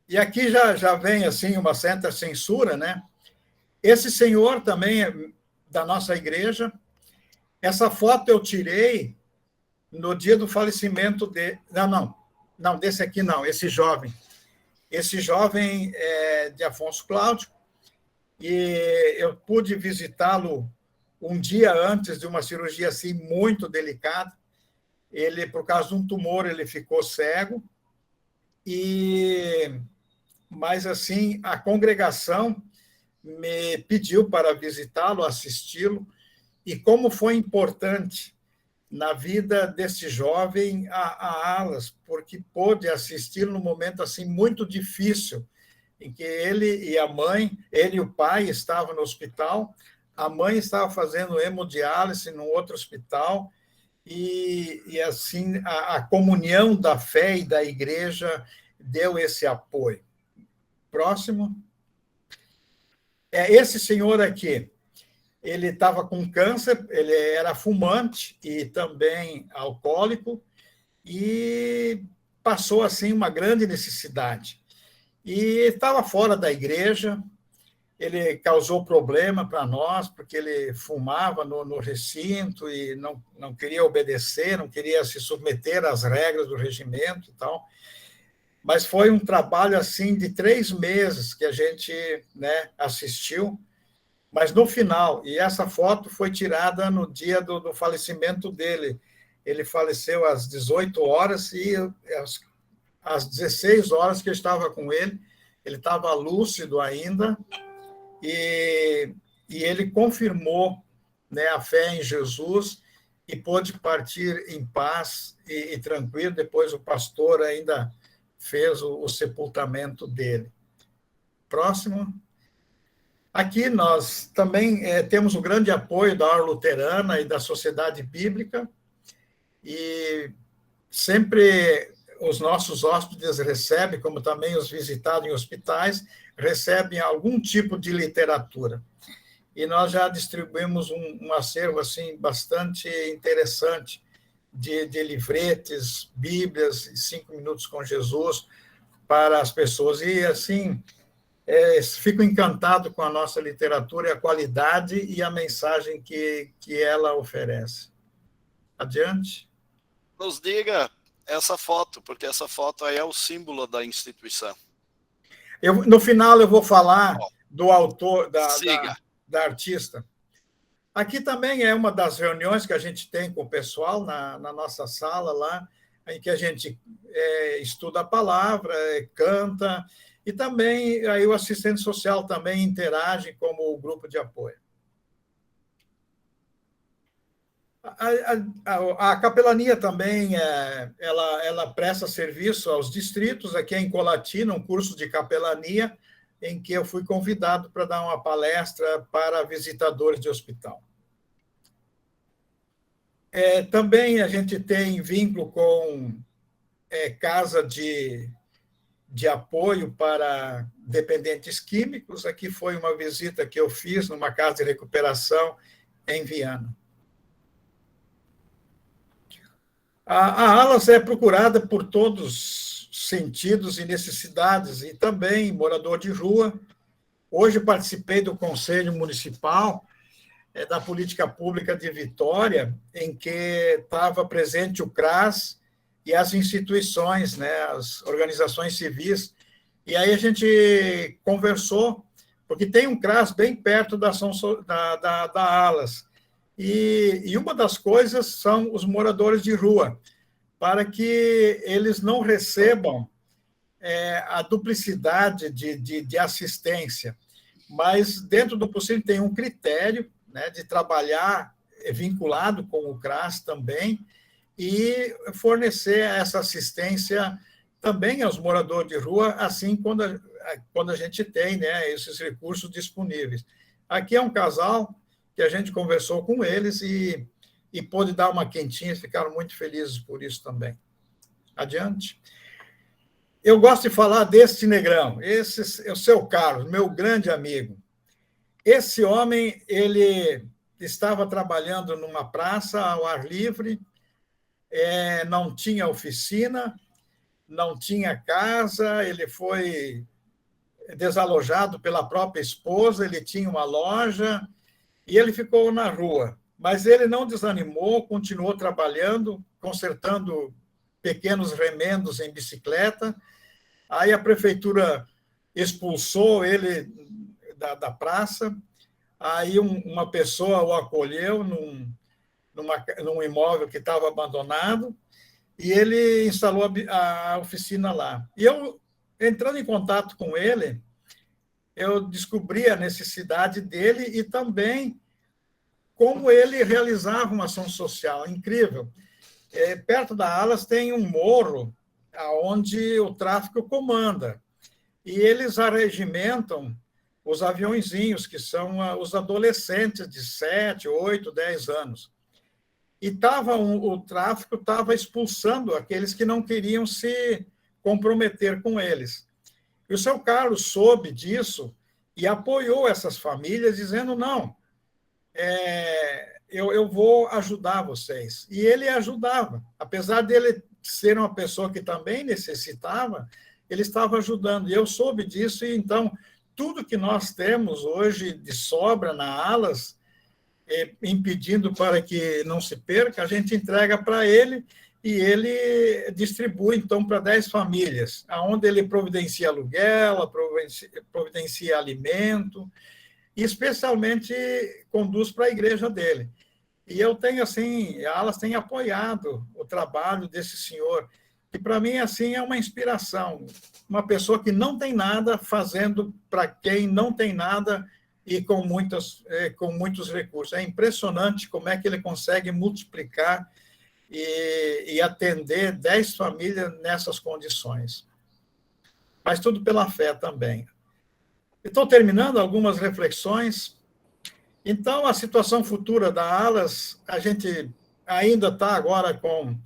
E aqui já vem assim uma certa censura, né? Esse senhor também é da nossa igreja. Essa foto eu tirei no dia do falecimento de... Não, desse aqui não, esse jovem. Esse jovem é de Afonso Cláudio, e eu pude visitá-lo um dia antes de uma cirurgia assim muito delicada. Ele, por causa de um tumor, ele ficou cego, mas assim a congregação me pediu para visitá-lo, assisti-lo, e como foi importante na vida desse jovem a Alas, porque pôde assisti-lo num momento assim muito difícil, em que ele e a mãe, ele e o pai estavam no hospital, a mãe estava fazendo hemodiálise num outro hospital, e assim a comunhão da fé e da igreja deu esse apoio. Próximo. Esse senhor aqui, ele estava com câncer, ele era fumante e também alcoólico, e passou assim uma grande necessidade. E estava fora da igreja, ele causou problema para nós, porque ele fumava no recinto e não queria obedecer, não queria se submeter às regras do regimento e tal. Mas foi um trabalho assim de 3 meses que a gente, né, assistiu. Mas no final, e essa foto foi tirada no dia do falecimento dele. Ele faleceu às 18 horas e às 16 horas que eu estava com ele estava lúcido ainda, e ele confirmou, né, a fé em Jesus e pôde partir em paz e tranquilo. Depois o pastor ainda fez o sepultamento dele. Próximo. Aqui nós também temos o grande apoio da Ordem Luterana e da Sociedade Bíblica, e sempre os nossos hóspedes recebem, como também os visitados em hospitais, recebem algum tipo de literatura. E nós já distribuímos um acervo assim, bastante interessante de livretes, bíblias, 5 minutos com Jesus para as pessoas. E, assim, fico encantado com a nossa literatura, a qualidade e a mensagem que ela oferece. Adiante. Nos diga essa foto, porque essa foto aí é o símbolo da instituição. No final eu vou falar do autor, da artista. Aqui também é uma das reuniões que a gente tem com o pessoal na nossa sala lá, em que a gente estuda a palavra, canta, e também aí o assistente social também interage como o grupo de apoio. A capelania também ela presta serviço aos distritos. Aqui em Colatina, um curso de capelania, em que eu fui convidado para dar uma palestra para visitadores de hospital. Também a gente tem vínculo com casa de apoio para dependentes químicos. Aqui foi uma visita que eu fiz numa casa de recuperação em Viana. A Alas é procurada por todos os sentidos e necessidades, e também morador de rua. Hoje participei do Conselho Municipal da Política Pública de Vitória, em que estava presente o CRAS e as instituições, né, as organizações civis. E aí a gente conversou, porque tem um CRAS bem perto da Alas. E uma das coisas são os moradores de rua, para que eles não recebam a duplicidade de assistência, mas, dentro do possível, tem um critério, né, de trabalhar vinculado com o CRAS também, e fornecer essa assistência também aos moradores de rua, assim quando a gente tem, né, esses recursos disponíveis. Aqui é um casal que a gente conversou com eles e pôde dar uma quentinha, ficaram muito felizes por isso também. Adiante. Eu gosto de falar deste negrão, esse é o seu Carlos, meu grande amigo. Esse homem, ele estava trabalhando numa praça ao ar livre, não tinha oficina, não tinha casa, ele foi desalojado pela própria esposa, ele tinha uma loja e ele ficou na rua. Mas ele não desanimou, continuou trabalhando, consertando pequenos remendos em bicicleta. Aí a prefeitura expulsou ele da praça, aí uma pessoa o acolheu num imóvel que estava abandonado, e ele instalou a oficina lá. E eu, entrando em contato com ele, eu descobri a necessidade dele e também como ele realizava uma ação social. Incrível. Perto da Alas tem um morro onde o tráfico comanda, e eles arregimentam os aviõezinhos, que são os adolescentes de 7, 8, 10 anos. E o tráfico estava expulsando aqueles que não queriam se comprometer com eles. E o seu Carlos soube disso e apoiou essas famílias, dizendo, não, eu vou ajudar vocês. E ele ajudava. Apesar dele ser uma pessoa que também necessitava, ele estava ajudando. E eu soube disso, e então, tudo que nós temos hoje de sobra na Alas, impedindo para que não se perca, a gente entrega para ele e ele distribui, então, para 10 famílias, onde ele providencia aluguel, providencia alimento, e especialmente conduz para a igreja dele. E eu tenho, assim, a Alas tem apoiado o trabalho desse senhor, que para mim, assim, é uma inspiração. Uma pessoa que não tem nada, fazendo para quem não tem nada, e com muitos recursos. É impressionante como é que ele consegue multiplicar e atender 10 famílias nessas condições. Mas tudo pela fé também. Estou terminando algumas reflexões. Então, a situação futura da Alas, a gente ainda está agora com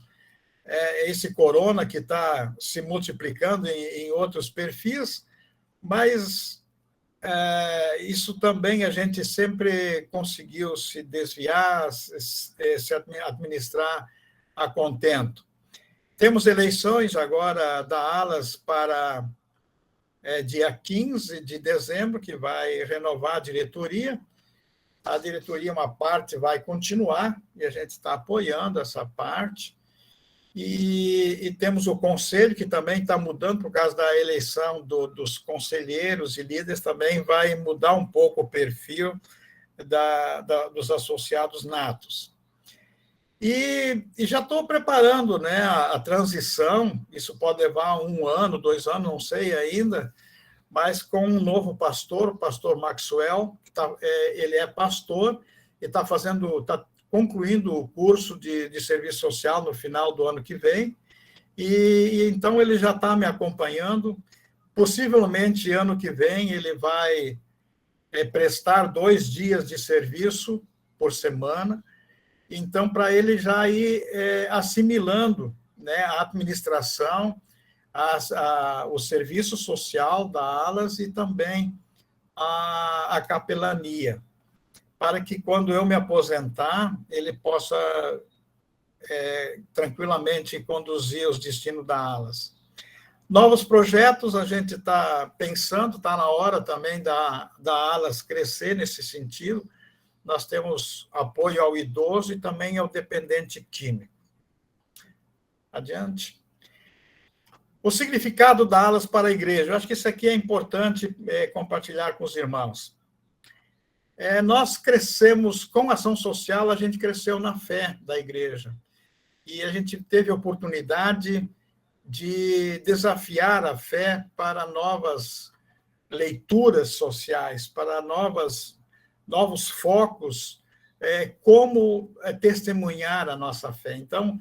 esse corona que está se multiplicando em outros perfis, mas isso também a gente sempre conseguiu se desviar, se administrar a contento. Temos eleições agora da Alas para dia 15 de dezembro, que vai renovar a diretoria. A diretoria, uma parte, vai continuar, e a gente está apoiando essa parte. E temos o conselho, que também está mudando por causa da eleição dos conselheiros e líderes, também vai mudar um pouco o perfil dos associados natos. E já estou preparando, né, a transição, isso pode levar 1 ano, 2 anos, não sei ainda, mas com um novo pastor, o pastor Maxwell, ele é pastor e está concluindo o curso de serviço social no final do ano que vem, e então ele já está me acompanhando. Possivelmente, ano que vem, ele vai prestar 2 dias de serviço por semana, então, para ele já ir assimilando, né, a administração, o serviço social da Alas e também a capelania, para que, quando eu me aposentar, ele possa tranquilamente conduzir os destinos da Alas. Novos projetos a gente está pensando, está na hora também da Alas crescer nesse sentido. Nós temos apoio ao idoso e também ao dependente químico. Adiante. O significado da Alas para a igreja. Eu acho que isso aqui é importante compartilhar com os irmãos. Nós crescemos com ação social, a gente cresceu na fé da igreja. E a gente teve a oportunidade de desafiar a fé para novas leituras sociais, para novos focos, como testemunhar a nossa fé. Então,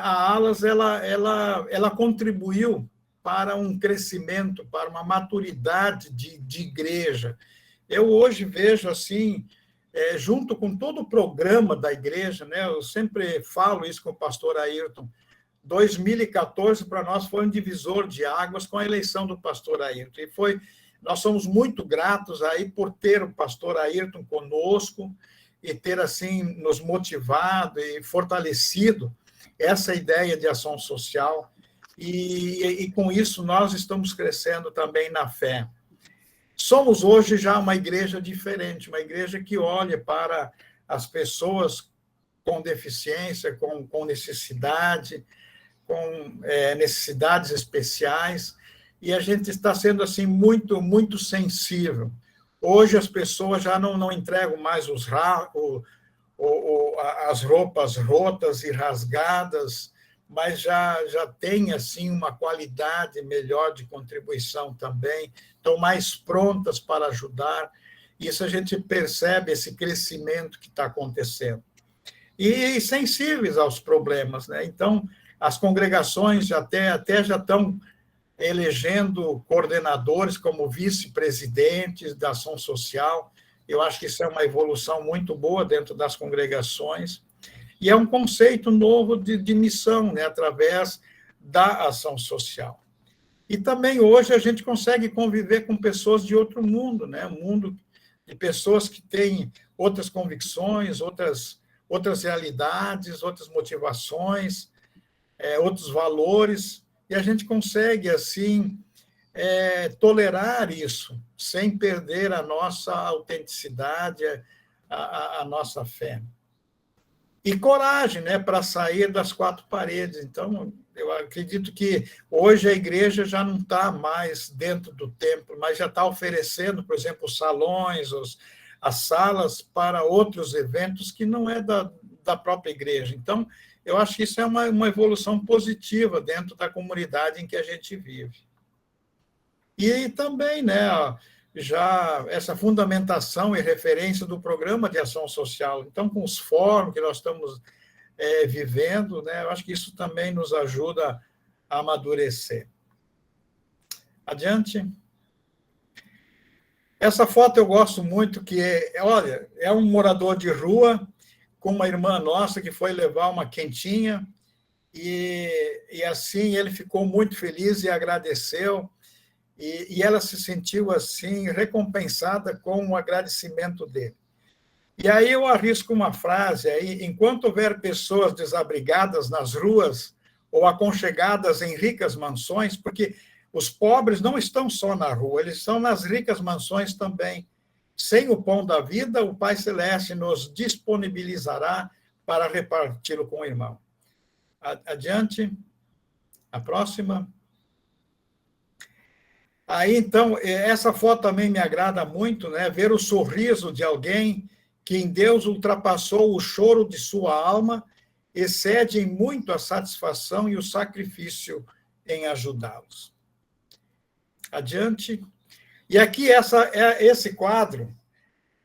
a Alas ela contribuiu para um crescimento, para uma maturidade de igreja. Eu hoje vejo assim, junto com todo o programa da igreja, né, eu sempre falo isso com o pastor Ayrton, 2014 para nós foi um divisor de águas com a eleição do pastor Ayrton, e nós somos muito gratos aí por ter o pastor Ayrton conosco e ter assim nos motivado e fortalecido essa ideia de ação social e com isso nós estamos crescendo também na fé. Somos hoje já uma igreja diferente, uma igreja que olha para as pessoas com deficiência, com necessidade, com necessidades especiais, e a gente está sendo assim muito, muito sensível. Hoje as pessoas já não entregam mais as roupas rotas e rasgadas, mas já tem assim uma qualidade melhor de contribuição também, estão mais prontas para ajudar. Isso a gente percebe, esse crescimento que está acontecendo. E sensíveis aos problemas, né? Então, as congregações até já estão elegendo coordenadores como vice-presidentes da ação social. Eu acho que isso é uma evolução muito boa dentro das congregações. E é um conceito novo de missão, né, através da ação social. E também hoje a gente consegue conviver com pessoas de outro mundo, né, um mundo de pessoas que têm outras convicções, outras realidades, outras motivações, outros valores, e a gente consegue, assim, tolerar isso, sem perder a nossa autenticidade, a nossa fé. E coragem, né, para sair das quatro paredes. Então, eu acredito que hoje a igreja já não está mais dentro do templo, mas já está oferecendo, por exemplo, os salões, as salas para outros eventos que não é da própria igreja. Então, eu acho que isso é uma evolução positiva dentro da comunidade em que a gente vive. E também, né, já essa fundamentação e referência do programa de ação social. Então, com os fóruns que nós estamos vivendo, né, eu acho que isso também nos ajuda a amadurecer. Adiante. Essa foto eu gosto muito, que olha, é um morador de rua com uma irmã nossa que foi levar uma quentinha, e assim ele ficou muito feliz e agradeceu, e ela se sentiu assim recompensada com o agradecimento dele. E aí eu arrisco uma frase aí: enquanto houver pessoas desabrigadas nas ruas ou aconchegadas em ricas mansões, porque os pobres não estão só na rua, eles estão nas ricas mansões também. Sem o pão da vida, o Pai Celeste nos disponibilizará para reparti-lo com o irmão. Adiante. A próxima. Aí, então, essa foto também me agrada muito, né? Ver o sorriso de alguém que em Deus ultrapassou o choro de sua alma, excede em muito a satisfação e o sacrifício em ajudá-los. Adiante. E aqui, esse quadro,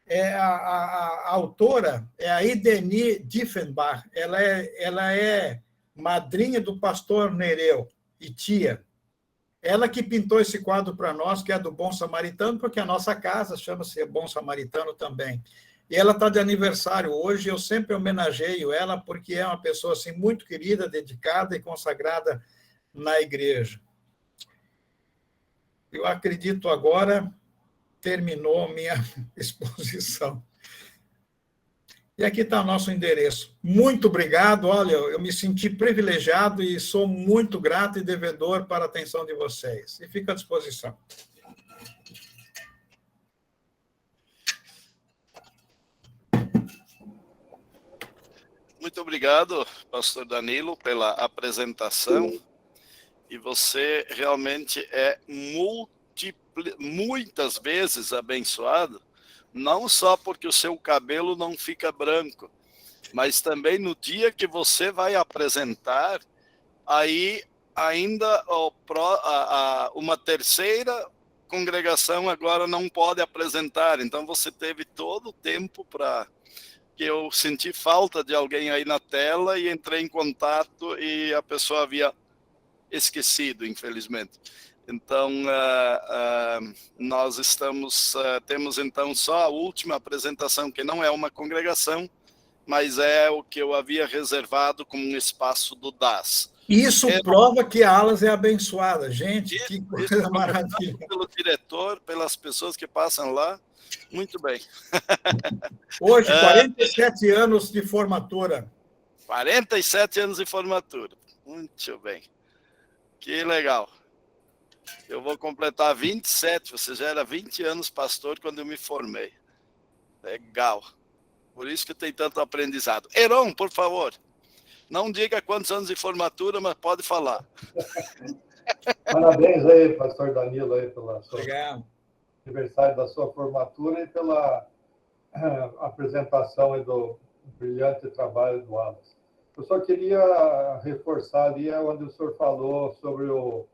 a autora é a Ideni Diefenbach, ela é madrinha do pastor Nereu e tia. Ela que pintou esse quadro para nós, que é do Bom Samaritano, porque a nossa casa chama-se Bom Samaritano também. E ela está de aniversário hoje, eu sempre homenageio ela, porque é uma pessoa assim, muito querida, dedicada e consagrada na igreja. Eu acredito agora terminou minha exposição. E aqui está o nosso endereço. Muito obrigado. Olha, eu me senti privilegiado e sou muito grato e devedor para a atenção de vocês. E fico à disposição. Muito obrigado, pastor Danilo, pela apresentação. E você realmente é muitas vezes abençoado, não só porque o seu cabelo não fica branco, mas também no dia que você vai apresentar, aí ainda uma terceira congregação agora não pode apresentar. Então você teve todo o tempo para que eu senti falta de alguém aí na tela e entrei em contato e a pessoa havia esquecido, infelizmente. Então, nós temos então só a última apresentação, que não é uma congregação, mas é o que eu havia reservado como um espaço do DAS. Isso prova que a Alas é abençoada, gente, que coisa maravilhosa. Pelo diretor, pelas pessoas que passam lá, muito bem. Hoje, 47 anos de formatura. 47 anos de formatura, muito bem. Que legal. Eu vou completar 27, você já era 20 anos pastor quando eu me formei. Legal. Por isso que tem tanto aprendizado. Heron, por favor, não diga quantos anos de formatura, mas pode falar. Parabéns aí, pastor Danilo, aí, pela sua Obrigado. aniversário da sua formatura e pela apresentação e do brilhante trabalho do Wallace. Eu só queria reforçar ali onde o senhor falou sobre o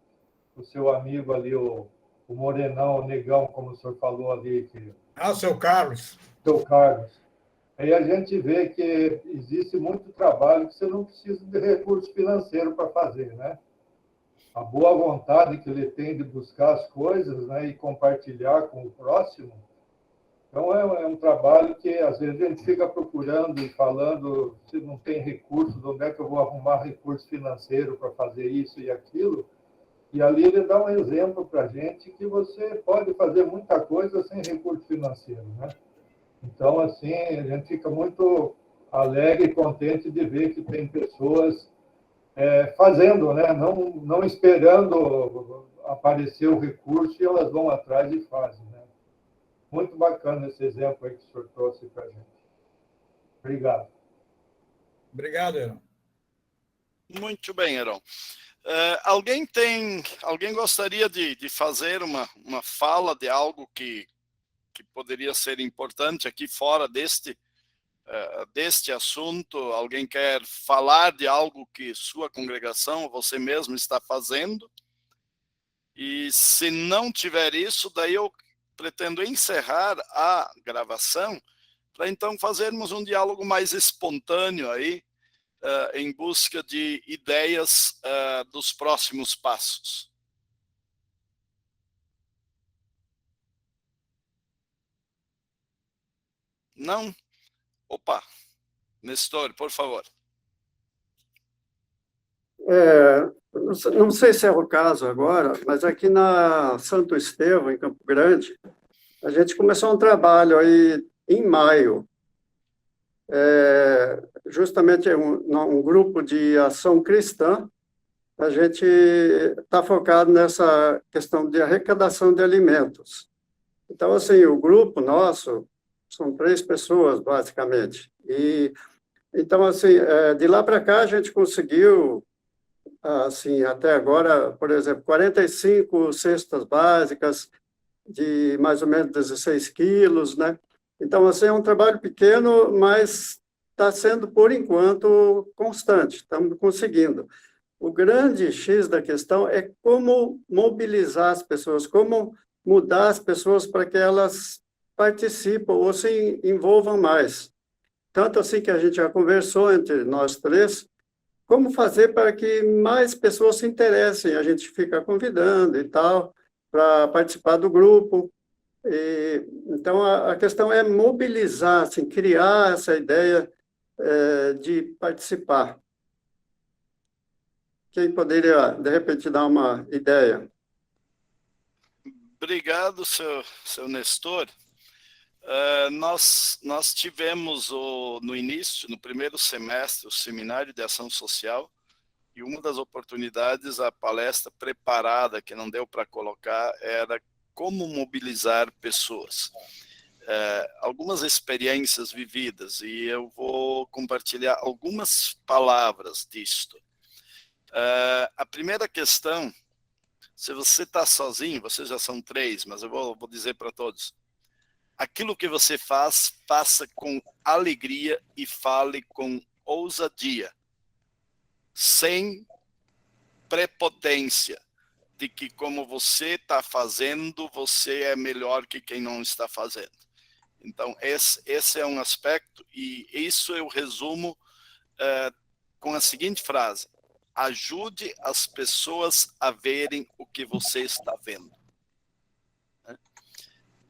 seu amigo ali, o Morenão, o Negão, como o senhor falou ali. O seu Carlos. Seu Carlos. Aí a gente vê que existe muito trabalho que você não precisa de recurso financeiro para fazer, né? A boa vontade que ele tem de buscar as coisas, né, e compartilhar com o próximo. Então, é um trabalho que, às vezes, a gente fica procurando e falando se não tem recursos, onde é que eu vou arrumar recurso financeiro para fazer isso e aquilo. E ali ele dá um exemplo para a gente que você pode fazer muita coisa sem recurso financeiro, né? Então, assim, a gente fica muito alegre e contente de ver que tem pessoas fazendo, né? Não esperando aparecer o recurso e elas vão atrás e fazem, né? Muito bacana esse exemplo aí que o senhor trouxe para a gente. Obrigado. Obrigado, Heron. Muito bem, Heron. Alguém gostaria de fazer uma fala de algo que poderia ser importante aqui fora deste assunto? Alguém quer falar de algo que sua congregação, você mesmo está fazendo? E se não tiver isso, daí eu pretendo encerrar a gravação para então fazermos um diálogo mais espontâneo aí, em busca de ideias dos próximos passos. Não? Opa, Nestor, por favor. Não sei se é o caso agora, mas aqui na Santo Estevão, em Campo Grande, a gente começou um trabalho aí em maio, justamente um grupo de ação cristã. A gente está focado nessa questão de arrecadação de alimentos. Então, assim, o grupo nosso são 3 pessoas, basicamente. E, então, assim, de lá para cá, a gente conseguiu, assim, até agora, por exemplo, 45 cestas básicas de mais ou menos 16 quilos, né? Então, assim, é um trabalho pequeno, mas está sendo, por enquanto, constante, estamos conseguindo. O grande X da questão é como mobilizar as pessoas, como mudar as pessoas para que elas participem ou se envolvam mais. Tanto assim que a gente já conversou entre nós 3, como fazer para que mais pessoas se interessem. A gente fica convidando e tal, para participar do grupo. Então, a questão é mobilizar, assim, criar essa ideia de participar. Quem poderia, de repente, dar uma ideia? Obrigado, seu Nestor. Nós tivemos no início, no primeiro semestre, o Seminário de Ação Social, e uma das oportunidades, a palestra preparada, que não deu para colocar, era como mobilizar pessoas. Algumas experiências vividas, e eu vou compartilhar algumas palavras disto. A primeira questão, se você está sozinho, vocês já são 3, mas eu vou dizer para todos, aquilo que você faz, faça com alegria e fale com ousadia, sem prepotência, de que como você está fazendo, você é melhor que quem não está fazendo. Então, esse é um aspecto, e isso eu resumo com a seguinte frase: ajude as pessoas a verem o que você está vendo.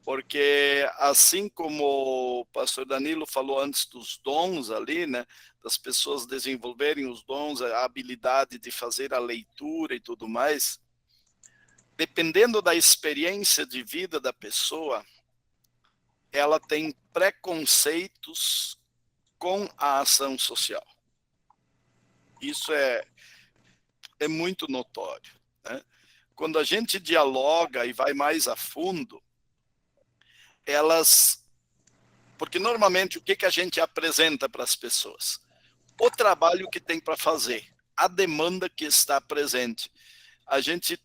Porque, assim como o pastor Danilo falou antes dos dons ali, né, das pessoas desenvolverem os dons, a habilidade de fazer a leitura e tudo mais, dependendo da experiência de vida da pessoa, ela tem preconceitos com a ação social. Isso é muito notório. né? Quando a gente dialoga e vai mais a fundo, porque normalmente o que a gente apresenta para as pessoas? O trabalho que tem para fazer, a demanda que está presente. A gente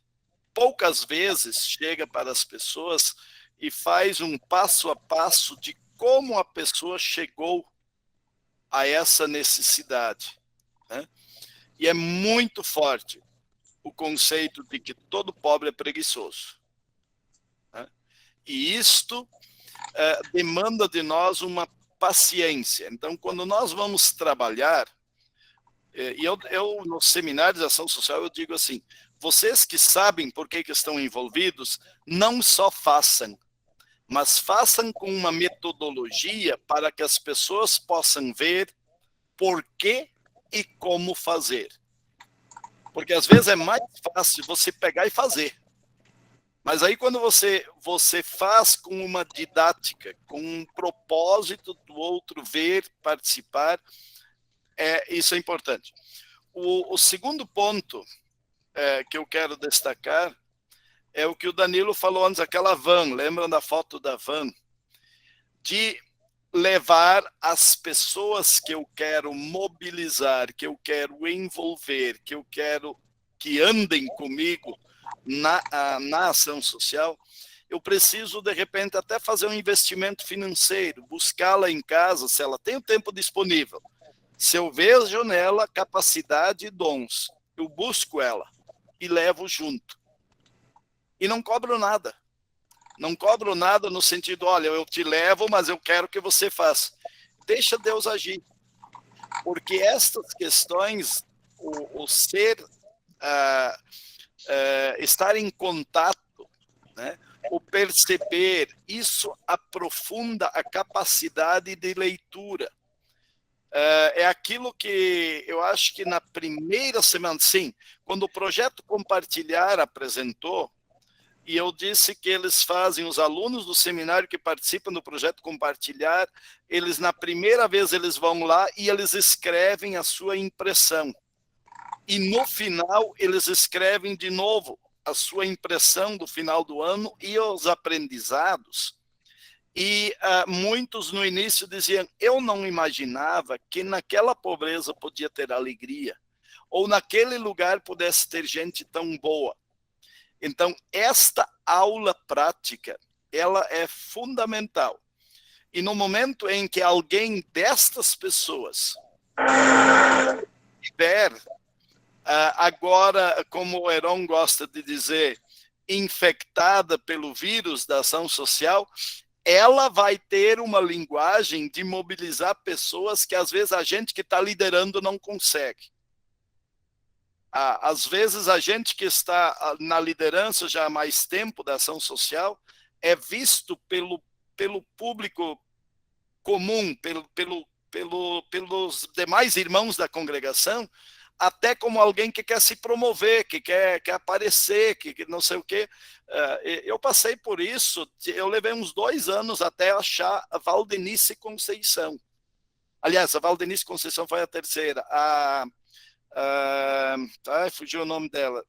poucas vezes chega para as pessoas e faz um passo a passo de como a pessoa chegou a essa necessidade, né? E é muito forte o conceito de que todo pobre é preguiçoso, né? E isto demanda de nós uma paciência. Então, quando nós vamos trabalhar, e eu nos seminários de ação social, eu digo assim, vocês que sabem por que estão envolvidos, não só façam, mas façam com uma metodologia para que as pessoas possam ver por que e como fazer. Porque às vezes é mais fácil você pegar e fazer. Mas aí quando você faz com uma didática, com um propósito do outro ver, participar, isso é importante. O segundo ponto que eu quero destacar é o que o Danilo falou antes, aquela van, lembram da foto da van? De levar as pessoas que eu quero mobilizar, que eu quero envolver, que eu quero que andem comigo na ação social, eu preciso, de repente, até fazer um investimento financeiro, buscá-la em casa, se ela tem o tempo disponível. Se eu vejo nela capacidade e dons, eu busco ela e levo junto. E não cobro nada. Não cobro nada no sentido, olha, eu te levo, mas eu quero que você faça. Deixa Deus agir. Porque estas questões, o ser, estar em contato, né, o perceber, isso aprofunda a capacidade de leitura. É aquilo que eu acho que na primeira semana, sim, quando o projeto Compartilhar apresentou, e eu disse que eles fazem, os alunos do seminário que participam do projeto Compartilhar, eles na primeira vez eles vão lá e eles escrevem a sua impressão. E no final eles escrevem de novo a sua impressão do final do ano e os aprendizados. E muitos no início diziam, eu não imaginava que naquela pobreza podia ter alegria, ou naquele lugar pudesse ter gente tão boa. Então, esta aula prática, ela é fundamental. E no momento em que alguém destas pessoas tiver, agora, como o Heron gosta de dizer, infectada pelo vírus da ação social, ela vai ter uma linguagem de mobilizar pessoas que às vezes a gente que está liderando não consegue. Às vezes a gente que está na liderança já há mais tempo da ação social é visto pelo público comum, pelos demais irmãos da congregação, até como alguém que quer se promover, que quer aparecer, que não sei o quê. Eu passei por isso, eu levei uns 2 anos até achar a Valdenice Conceição. Aliás, a Valdenice Conceição foi a terceira. Fugiu o nome dela,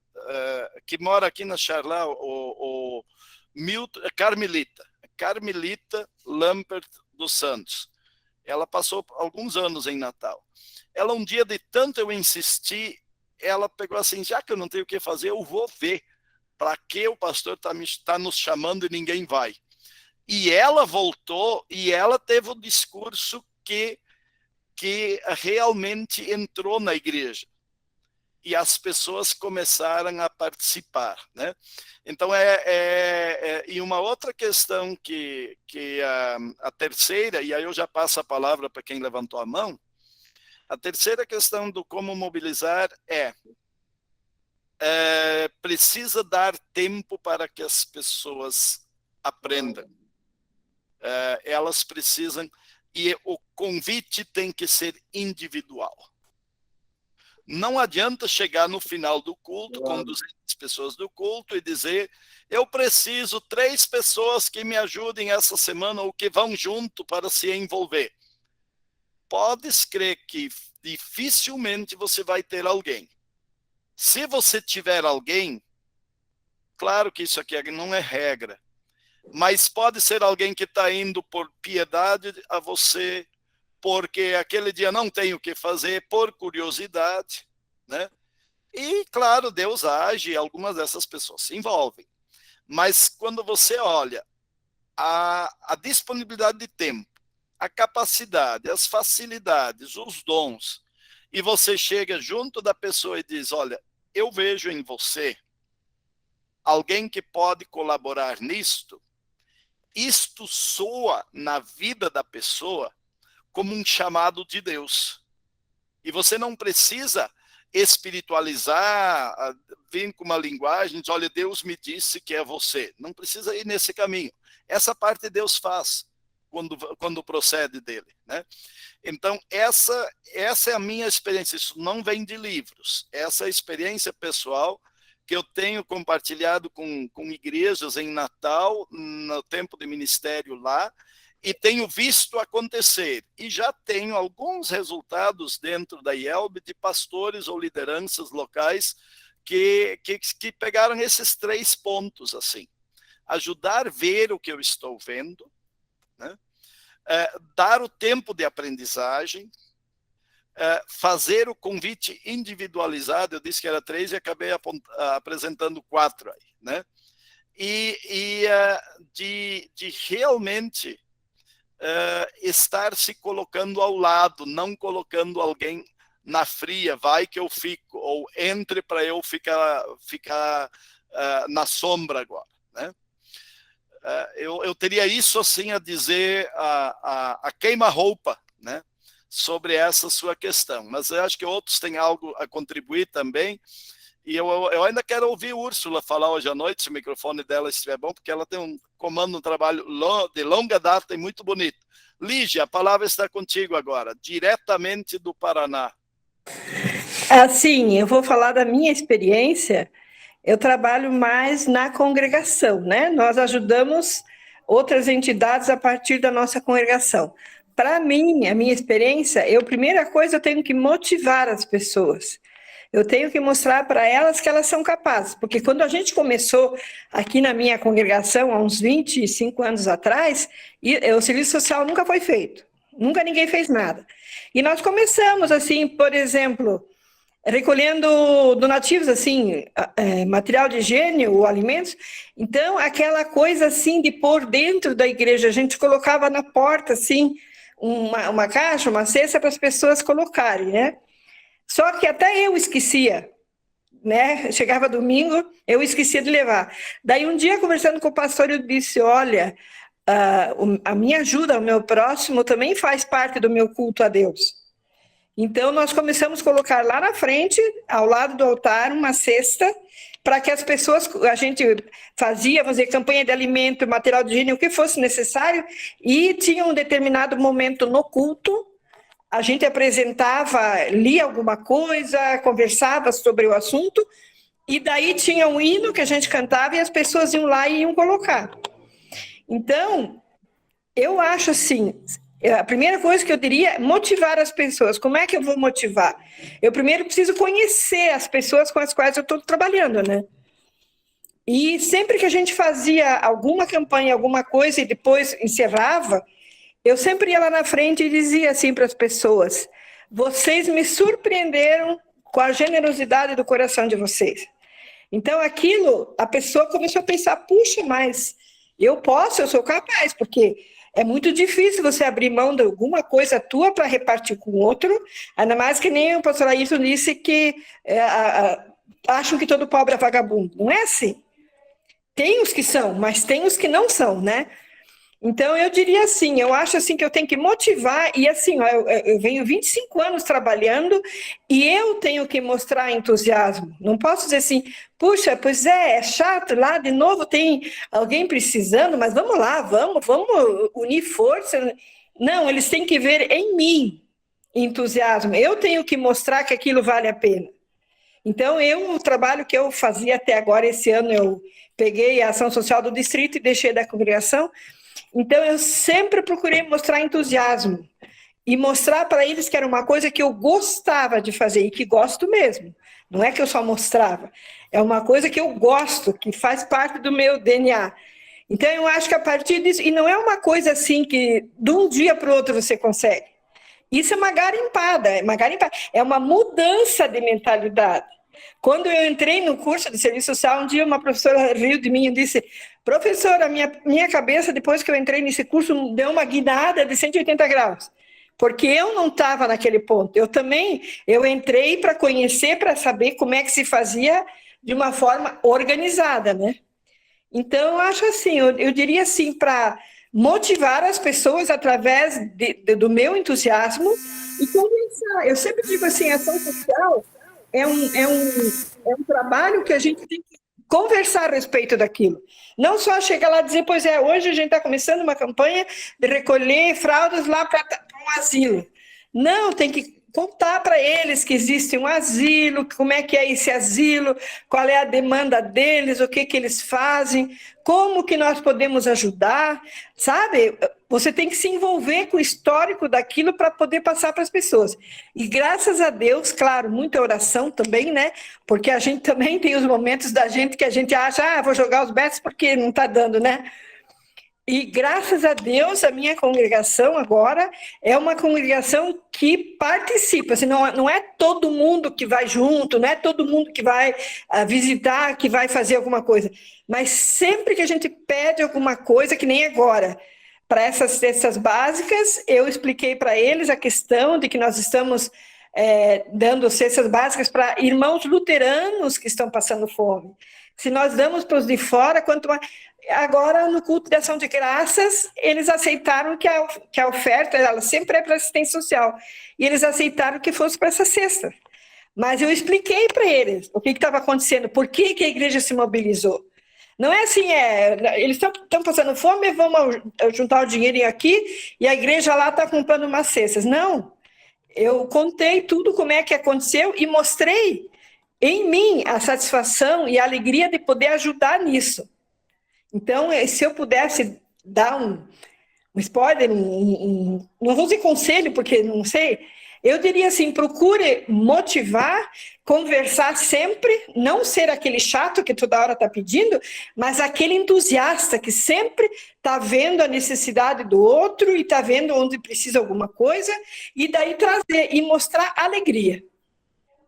que mora aqui na Charlau, o Milton, Carmelita Lampert dos Santos. Ela passou alguns anos em Natal. Ela, um dia, de tanto eu insistir, ela pegou assim, já que eu não tenho o que fazer, eu vou ver para que o pastor está nos chamando e ninguém vai. E ela voltou e ela teve o discurso que realmente entrou na igreja. E as pessoas começaram a participar, né? Então, e uma outra questão que a terceira, e aí eu já passo a palavra para quem levantou a mão, a terceira questão do como mobilizar precisa dar tempo para que as pessoas aprendam. Elas precisam, e o convite tem que ser individual. Não adianta chegar no final do culto, com 200 pessoas do culto, e dizer, eu preciso 3 pessoas que me ajudem essa semana, ou que vão junto para se envolver. Podes crer que dificilmente você vai ter alguém. Se você tiver alguém, claro que isso aqui não é regra, mas pode ser alguém que está indo por piedade a você, porque aquele dia não tem o que fazer, por curiosidade, né? E, claro, Deus age e algumas dessas pessoas se envolvem. Mas quando você olha a disponibilidade de tempo, a capacidade, as facilidades, os dons, e você chega junto da pessoa e diz, olha, eu vejo em você alguém que pode colaborar nisto, isto soa na vida da pessoa como um chamado de Deus. E você não precisa espiritualizar, vir com uma linguagem, diz, olha, Deus me disse que é você. Não precisa ir nesse caminho. Essa parte Deus faz quando procede dele, né? Então, essa é a minha experiência. Isso não vem de livros. Essa é a experiência pessoal que eu tenho compartilhado com igrejas em Natal, no tempo de ministério lá, e tenho visto acontecer. E já tenho alguns resultados dentro da IELB de pastores ou lideranças locais que pegaram esses 3 pontos, assim. Ajudar a ver o que eu estou vendo, né? Dar o tempo de aprendizagem, fazer o convite individualizado, eu disse que era 3 e acabei apresentando 4 aí, né? E de realmente estar se colocando ao lado, não colocando alguém na fria, vai que eu fico, ou entre para eu ficar na sombra agora, né? Eu teria isso assim a dizer a queima-roupa, né, sobre essa sua questão, mas eu acho que outros têm algo a contribuir também, e eu ainda quero ouvir Úrsula falar hoje à noite, se o microfone dela estiver bom, porque ela tem comando um trabalho de longa data e muito bonito. Lígia, a palavra está contigo agora, diretamente do Paraná. Assim, eu vou falar da minha experiência. Eu trabalho mais na congregação, né? Nós ajudamos outras entidades a partir da nossa congregação. Para mim, a minha experiência, primeira coisa, eu tenho que motivar as pessoas. Eu tenho que mostrar para elas que elas são capazes, porque quando a gente começou aqui na minha congregação, há uns 25 anos atrás, o serviço social nunca foi feito, nunca ninguém fez nada. E nós começamos assim, por exemplo, recolhendo donativos, assim, material de higiene ou alimentos. Então, aquela coisa assim de pôr dentro da igreja, a gente colocava na porta, assim, uma caixa, uma cesta para as pessoas colocarem, né? Só que até eu esquecia, né? Chegava domingo, eu esquecia de levar. Daí um dia, conversando com o pastor, eu disse, olha, a minha ajuda ao meu próximo também faz parte do meu culto a Deus. Então, nós começamos a colocar lá na frente, ao lado do altar, uma cesta, para que as pessoas, a gente fazia campanha de alimento, material de higiene, o que fosse necessário, e tinha um determinado momento no culto, a gente apresentava, lia alguma coisa, conversava sobre o assunto, e daí tinha um hino que a gente cantava e as pessoas iam lá e iam colocar. Então, eu acho assim, a primeira coisa que eu diria é motivar as pessoas. Como é que eu vou motivar? Eu primeiro preciso conhecer as pessoas com as quais eu estou trabalhando, né? E sempre que a gente fazia alguma campanha, alguma coisa e depois encerrava, eu sempre ia lá na frente e dizia assim para as pessoas, vocês me surpreenderam com a generosidade do coração de vocês. Então aquilo, a pessoa começou a pensar, puxa, mas eu sou capaz, porque é muito difícil você abrir mão de alguma coisa tua para repartir com outro, ainda mais que nem o pastor Ayrton disse que acham que todo pobre é vagabundo. Não é assim. Tem os que são, mas tem os que não são, né? Então, eu diria assim, eu acho assim que eu tenho que motivar, e assim, eu venho 25 anos trabalhando e eu tenho que mostrar entusiasmo. Não posso dizer assim, puxa, pois é chato, lá de novo tem alguém precisando, mas vamos lá, vamos unir força. Não, eles têm que ver em mim entusiasmo. Eu tenho que mostrar que aquilo vale a pena. Então, o trabalho que eu fazia até agora, esse ano, eu peguei a ação social do distrito e deixei da congregação. Então, eu sempre procurei mostrar e mostrar para eles que era uma coisa que eu gostava de fazer e que gosto mesmo. Não é que eu só mostrava. É uma coisa que eu gosto, que faz parte do meu DNA. Então, eu acho que a partir disso... E não é uma coisa assim que de um dia para o outro você consegue. Isso é uma garimpada, é uma mudança de mentalidade. Quando eu entrei no curso de serviço social, um dia uma professora riu de mim e disse: professora, minha cabeça, depois que eu entrei nesse curso, deu uma guinada de 180 graus. Porque eu não estava naquele ponto. Eu entrei para conhecer, para saber como é que se fazia de uma forma organizada, né? Então, eu acho assim, eu diria assim, para motivar as pessoas através do meu entusiasmo e conversar. Eu sempre digo assim, a ação social é um trabalho que a gente tem que conversar a respeito daquilo. Não só chegar lá e dizer, pois é, hoje a gente está começando uma campanha de recolher fraldas lá para um asilo. Não, tem que contar para eles que existe um asilo, como é que é esse asilo, qual é a demanda deles, o que eles fazem, como que nós podemos ajudar, sabe? Você tem que se envolver com o histórico daquilo para poder passar para as pessoas. E graças a Deus, claro, muita oração também, né? Porque a gente também tem os momentos da gente que a gente acha, vou jogar os betos porque não está dando, né? E graças a Deus, a minha congregação agora é uma congregação que participa. Assim, não é todo mundo que vai junto, não é todo mundo que vai visitar, que vai fazer alguma coisa. Mas sempre que a gente pede alguma coisa, que nem agora, para essas cestas básicas, eu expliquei para eles a questão de que nós estamos dando cestas básicas para irmãos luteranos que estão passando fome. Se nós damos para os de fora, quanto mais... Agora, no culto de ação de graças, eles aceitaram que a oferta, ela sempre é para assistência social, e eles aceitaram que fosse para essa cesta. Mas eu expliquei para eles o que estava acontecendo, por que a igreja se mobilizou. Não é assim, eles estão passando fome, vamos juntar o dinheiro aqui, e a igreja lá está comprando umas cestas. Não, eu contei tudo como é que aconteceu e mostrei em mim a satisfação e a alegria de poder ajudar nisso. Então, se eu pudesse dar um spoiler, não vou dizer conselho, porque não sei, eu diria assim, procure motivar, conversar sempre, não ser aquele chato que toda hora está pedindo, mas aquele entusiasta que sempre está vendo a necessidade do outro e está vendo onde precisa alguma coisa, e daí trazer e mostrar alegria.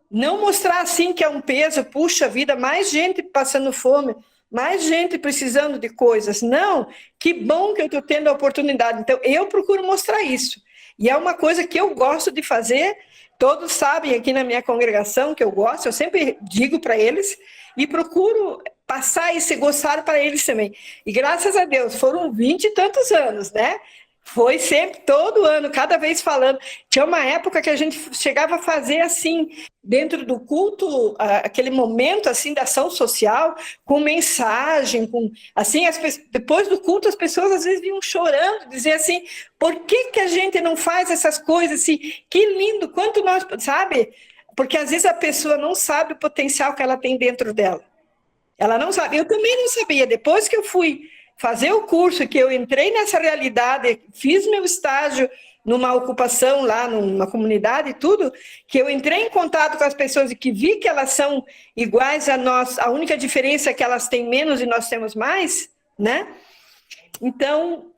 Não mostrar assim que é um peso, puxa vida, mais gente passando fome, mais gente precisando de coisas. Não, que bom que eu estou tendo a oportunidade. Então, eu procuro mostrar isso. E é uma coisa que eu gosto de fazer, todos sabem aqui na minha congregação que eu gosto, eu sempre digo para eles e procuro passar esse gostar para eles também. E graças a Deus, foram 20 e tantos anos, né? Foi sempre, todo ano, cada vez falando. Tinha uma época que a gente chegava a fazer assim, dentro do culto, aquele momento assim da ação social, com mensagem, com assim, depois do culto as pessoas às vezes vinham chorando, dizer assim, por que a gente não faz essas coisas assim? Que lindo, quanto nós, sabe? Porque às vezes a pessoa não sabe o potencial que ela tem dentro dela. Ela não sabe. Eu também não sabia. Depois que eu fui fazer o curso, que eu entrei nessa realidade, fiz meu estágio numa ocupação lá, numa comunidade e tudo, que eu entrei em contato com as pessoas e que vi que elas são iguais a nós, a única diferença é que elas têm menos e nós temos mais, né? Então,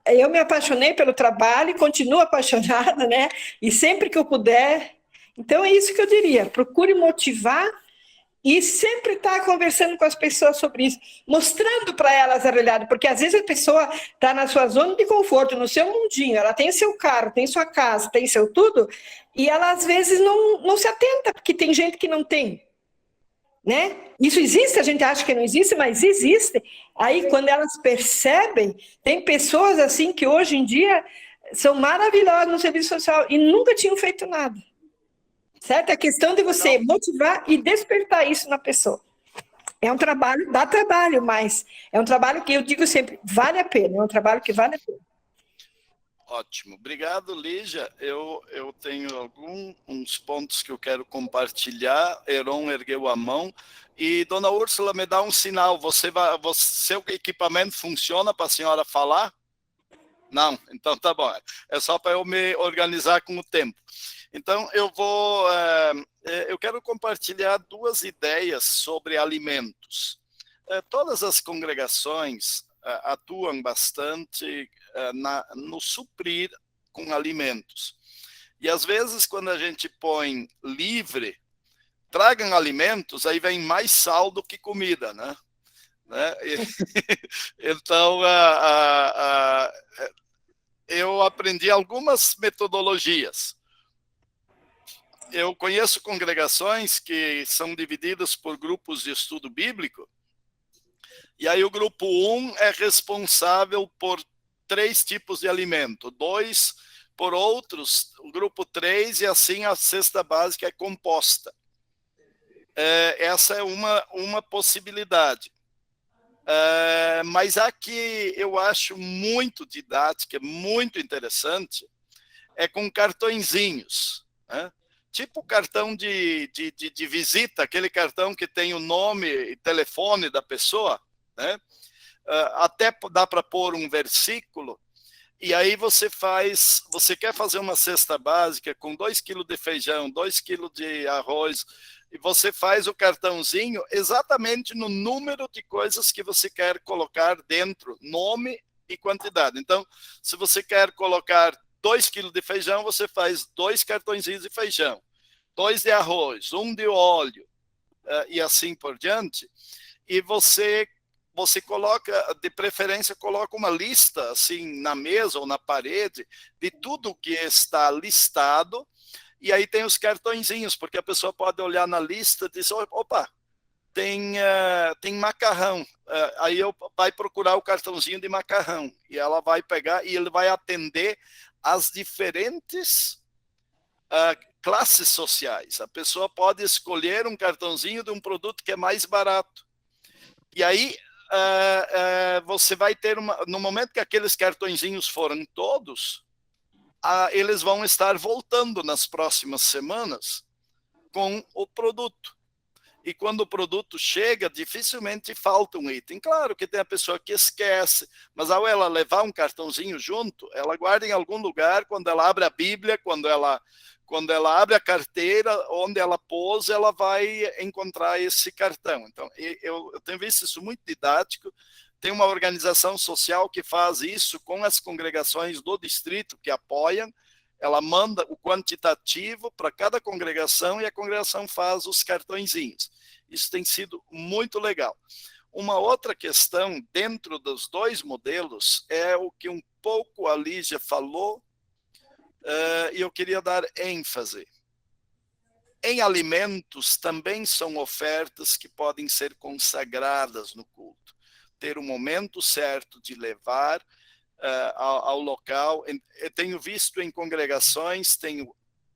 eu me apaixonei pelo trabalho e continuo apaixonada, né? E sempre que eu puder... Então, é isso que eu diria, procure motivar e sempre estar conversando com as pessoas sobre isso, mostrando para elas a realidade, porque às vezes a pessoa está na sua zona de conforto, no seu mundinho, ela tem seu carro, tem sua casa, tem seu tudo, e ela às vezes não se atenta, porque tem gente que não tem, né? Isso existe, a gente acha que não existe, mas existe. Aí quando elas percebem, tem pessoas assim que hoje em dia são maravilhosas no serviço social e nunca tinham feito nada. Certo? A questão de você motivar e despertar isso na pessoa. É um trabalho, dá trabalho, mas é um trabalho que eu digo sempre, vale a pena, é um trabalho que vale a pena. Ótimo. Obrigado, Lígia. Eu tenho alguns pontos que eu quero compartilhar. Heron ergueu a mão. E, dona Úrsula, me dá um sinal. Seu equipamento funciona para a senhora falar? Não? Então tá bom. É só para eu me organizar com o tempo. Então, eu quero compartilhar duas ideias sobre alimentos. Todas as congregações atuam bastante no suprir com alimentos. E às vezes, quando a gente põe livre, tragam alimentos, aí vem mais sal do que comida, né? Então, eu aprendi algumas metodologias. Eu conheço congregações que são divididas por grupos de estudo bíblico, e aí o grupo 1 é responsável por 3 tipos de alimento, 2 por outros, o grupo 3, e assim a cesta básica é composta. Essa é uma possibilidade. Mas a que eu acho muito didática, muito interessante, é com cartõezinhos, né? Tipo cartão de visita, aquele cartão que tem o nome e telefone da pessoa, né? Até dá para pôr um versículo, e aí você quer fazer uma cesta básica com 2 kg de feijão, 2 kg de arroz, e você faz o cartãozinho exatamente no número de coisas que você quer colocar dentro, nome e quantidade. Então, se você quer colocar 2 kg de feijão, você faz 2 cartõezinhos de feijão, 2 de arroz, 1 de óleo, e assim por diante. E você coloca, de preferência, coloca uma lista assim na mesa ou na parede de tudo que está listado, e aí tem os cartõezinhos, porque a pessoa pode olhar na lista e dizer, opa, tem macarrão, aí vai procurar o cartãozinho de macarrão, e ela vai pegar e ele vai atender as diferentes classes sociais. A pessoa pode escolher um cartãozinho de um produto que é mais barato. E aí você vai ter no momento que aqueles cartõezinhos foram todos, eles vão estar voltando nas próximas semanas com o produto. E quando o produto chega, dificilmente falta um item. Claro que tem a pessoa que esquece, mas ao ela levar um cartãozinho junto, ela guarda em algum lugar, quando ela abre a Bíblia, quando ela abre a carteira, onde ela pôs, ela vai encontrar esse cartão. Então, eu tenho visto isso muito didático. Tem uma organização social que faz isso com as congregações do distrito que apoiam. Ela manda o quantitativo para cada congregação e a congregação faz os cartõezinhos. Isso tem sido muito legal. Uma outra questão dentro dos 2 modelos é o que um pouco a Lígia falou, e eu queria dar ênfase. Em alimentos também são ofertas que podem ser consagradas no culto. Ter o momento certo de levar ao local. Eu tenho visto em congregações, tem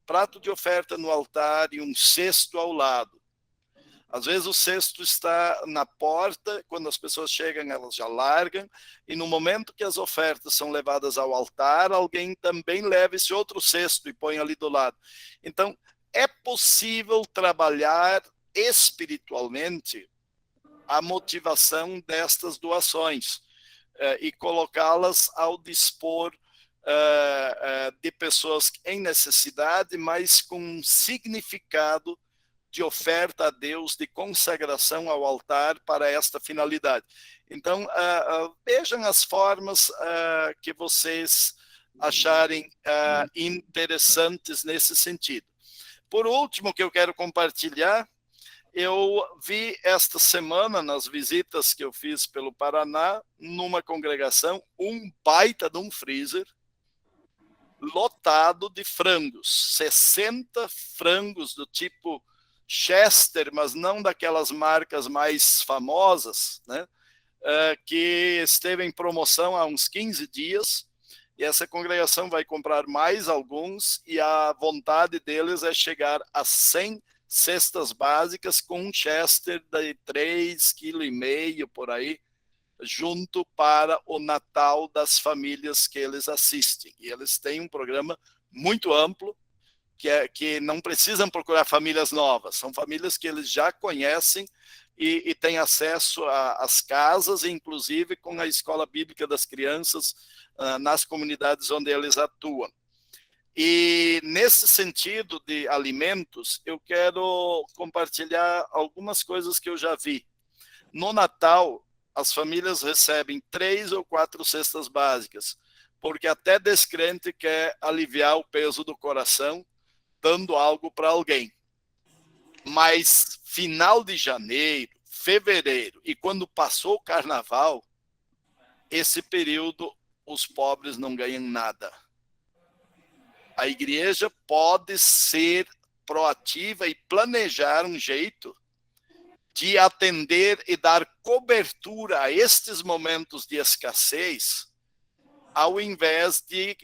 prato de oferta no altar e um cesto ao lado. Às vezes o cesto está na porta, quando as pessoas chegam, elas já largam, e no momento que as ofertas são levadas ao altar, alguém também leva esse outro cesto e põe ali do lado. Então, é possível trabalhar espiritualmente a motivação destas doações e colocá-las ao dispor de pessoas em necessidade, mas com um significado de oferta a Deus, de consagração ao altar para esta finalidade. Então, vejam as formas que vocês acharem interessantes nesse sentido. Por último, que eu quero compartilhar, eu vi esta semana, nas visitas que eu fiz pelo Paraná, numa congregação, um baita de um freezer lotado de frangos, 60 frangos do tipo Chester, mas não daquelas marcas mais famosas, né? Que esteve em promoção há uns 15 dias, e essa congregação vai comprar mais alguns, e a vontade deles é chegar a 100 cestas básicas com um Chester de 3,5 kg por aí, junto para o Natal das famílias que eles assistem. E eles têm um programa muito amplo, que não precisam procurar famílias novas, são famílias que eles já conhecem e têm acesso às casas, inclusive com a escola bíblica das crianças nas comunidades onde eles atuam. E nesse sentido de alimentos, eu quero compartilhar algumas coisas que eu já vi. No Natal, as famílias recebem 3 ou 4 cestas básicas, porque até descrente quer aliviar o peso do coração, dando algo para alguém. Mas final de janeiro, fevereiro, e quando passou o carnaval, esse período os pobres não ganham nada. A igreja pode ser proativa e planejar um jeito de atender e dar cobertura a estes momentos de escassez, ao invés de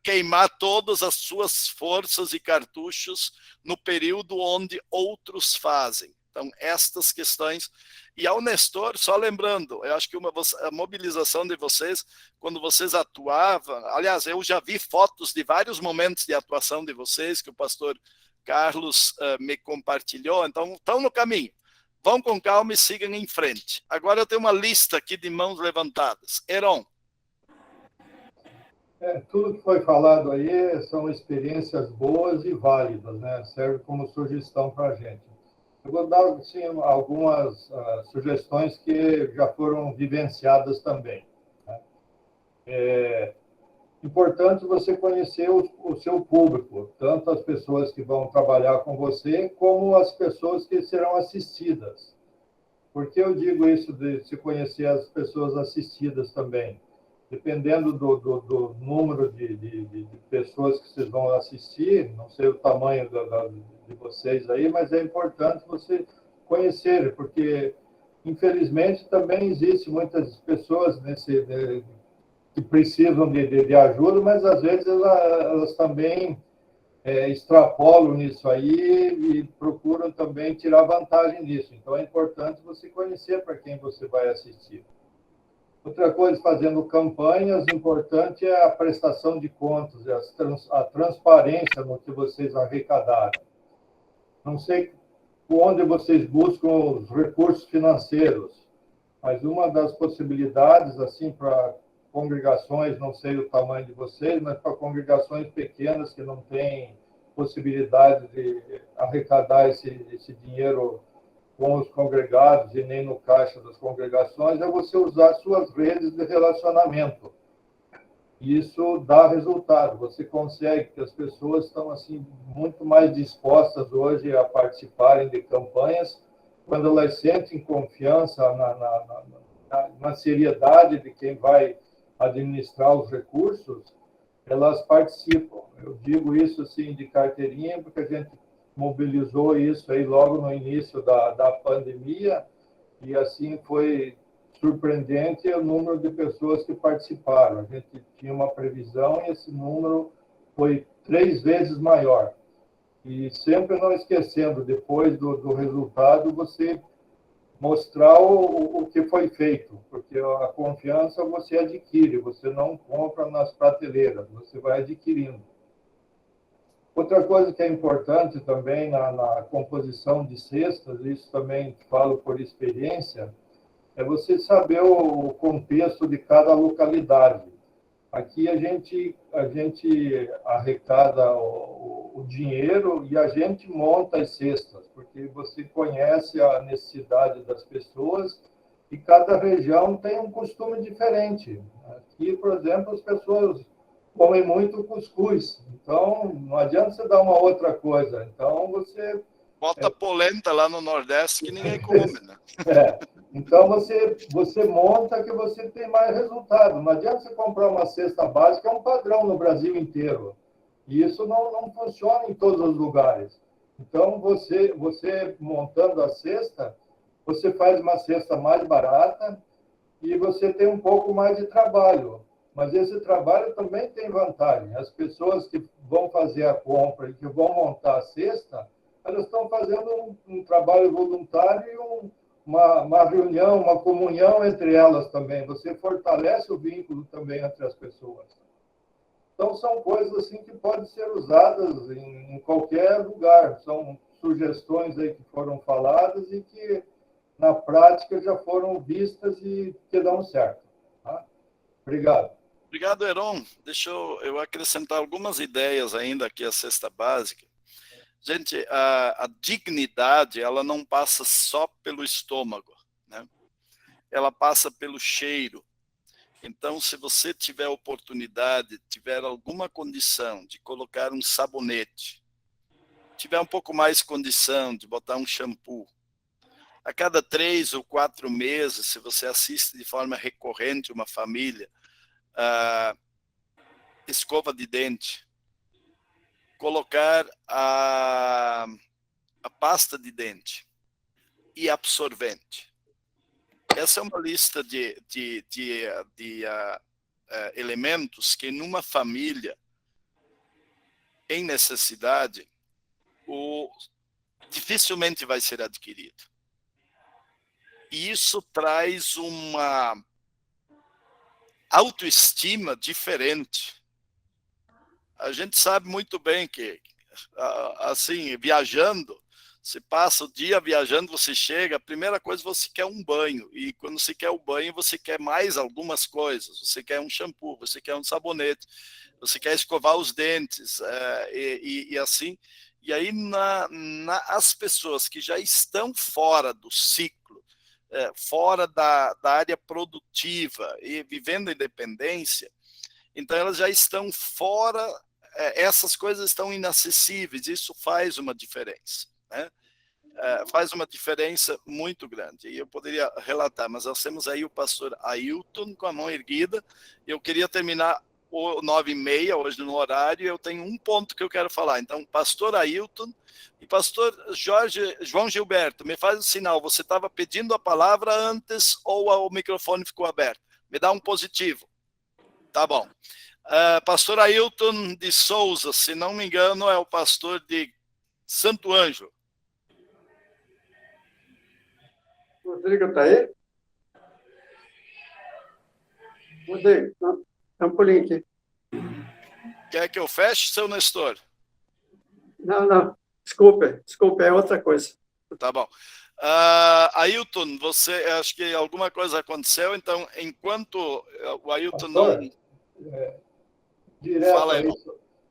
queimar todas as suas forças e cartuchos no período onde outros fazem. Então, estas questões. E ao Nestor, só lembrando, eu acho que a mobilização de vocês, quando vocês atuavam, aliás, eu já vi fotos de vários momentos de atuação de vocês, que o pastor Carlos me compartilhou, então estão no caminho. Vão com calma e sigam em frente. Agora eu tenho uma lista aqui de mãos levantadas. Heron. Tudo que foi falado aí são experiências boas e válidas, né? Serve como sugestão para a gente. Eu vou dar assim, algumas sugestões que já foram vivenciadas também. Né? É importante você conhecer o seu público, tanto as pessoas que vão trabalhar com você, como as pessoas que serão assistidas. Por que eu digo isso de se conhecer as pessoas assistidas também? Dependendo do número de pessoas que vocês vão assistir, não sei o tamanho de vocês aí, mas é importante você conhecer, porque, infelizmente, também existem muitas pessoas que precisam de ajuda, mas, às vezes, elas também extrapolam nisso aí e procuram também tirar vantagem nisso. Então, é importante você conhecer para quem você vai assistir. Outra coisa, fazendo campanhas, importante é a prestação de contas, a transparência no que vocês arrecadaram. Não sei onde vocês buscam os recursos financeiros, mas uma das possibilidades, assim, para congregações, não sei o tamanho de vocês, mas para congregações pequenas que não têm possibilidade de arrecadar esse dinheiro com os congregados e nem no caixa das congregações, é você usar suas redes de relacionamento. Isso dá resultado. Você consegue, que as pessoas estão assim muito mais dispostas hoje a participarem de campanhas, quando elas sentem confiança na seriedade de quem vai administrar os recursos, elas participam. Eu digo isso assim de carteirinha, porque a gente mobilizou isso aí logo no início da pandemia, e assim foi surpreendente o número de pessoas que participaram. A gente tinha uma previsão e esse número foi 3 vezes maior. E sempre não esquecendo, depois do resultado, você mostrar o que foi feito, porque a confiança você adquire, você não compra nas prateleiras, você vai adquirindo. Outra coisa que é importante também na composição de cestas, isso também falo por experiência, é você saber o contexto de cada localidade. Aqui a gente arrecada o dinheiro e a gente monta as cestas, porque você conhece a necessidade das pessoas e cada região tem um costume diferente. Aqui, por exemplo, as pessoas comem muito cuscuz, então não adianta você dar uma outra coisa. Então você bota polenta lá no Nordeste que ninguém come, né? Então você monta que você tem mais resultado. Não adianta você comprar uma cesta básica, é um padrão no Brasil inteiro. E isso não funciona em todos os lugares. Então você montando a cesta, você faz uma cesta mais barata e você tem um pouco mais de trabalho. Mas esse trabalho também tem vantagem. As pessoas que vão fazer a compra e que vão montar a cesta, elas estão fazendo um trabalho voluntário e uma reunião, uma comunhão entre elas também. Você fortalece o vínculo também entre as pessoas. Então, são coisas assim que podem ser usadas em qualquer lugar. São sugestões aí que foram faladas e que, na prática, já foram vistas e que dão certo. Tá? Obrigado. Obrigado, Heron. Deixa eu acrescentar algumas ideias ainda aqui à cesta básica. Gente, a dignidade, ela não passa só pelo estômago, né? Ela passa pelo cheiro. Então, se você tiver oportunidade, tiver alguma condição de colocar um sabonete, tiver um pouco mais condição de botar um shampoo, a cada 3 ou 4 meses, se você assiste de forma recorrente uma família, escova de dente, colocar a pasta de dente e absorvente. Essa é uma lista de elementos que numa família em necessidade dificilmente vai ser adquirido. E isso traz uma autoestima diferente. A gente sabe muito bem que, assim, viajando, você passa o dia viajando, você chega, a primeira coisa, você quer um banho. E quando você quer o banho, você quer mais algumas coisas. Você quer um shampoo, você quer um sabonete, você quer escovar os dentes, e assim. E aí, as pessoas que já estão fora do ciclo, fora da área produtiva e vivendo a independência, então elas já estão fora, essas coisas estão inacessíveis, isso faz uma diferença, né? Faz uma diferença muito grande. E eu poderia relatar, mas nós temos aí o pastor Ailton com a mão erguida. Eu queria terminar o 9h30, hoje no horário, eu tenho um ponto que eu quero falar. Então, pastor Ailton e pastor João Gilberto, me faz o sinal, você estava pedindo a palavra antes ou o microfone ficou aberto? Me dá um positivo. Tá bom. Pastor Ailton de Souza, se não me engano, é o pastor de Santo Ângelo. Rodrigo está aí? Rodrigo, dá um pulinho aqui. Quer que eu feche, seu Nestor? Não. Desculpe, é outra coisa. Tá bom. Ailton, você, acho que alguma coisa aconteceu, então, enquanto o Ailton Pastor, não fala aí.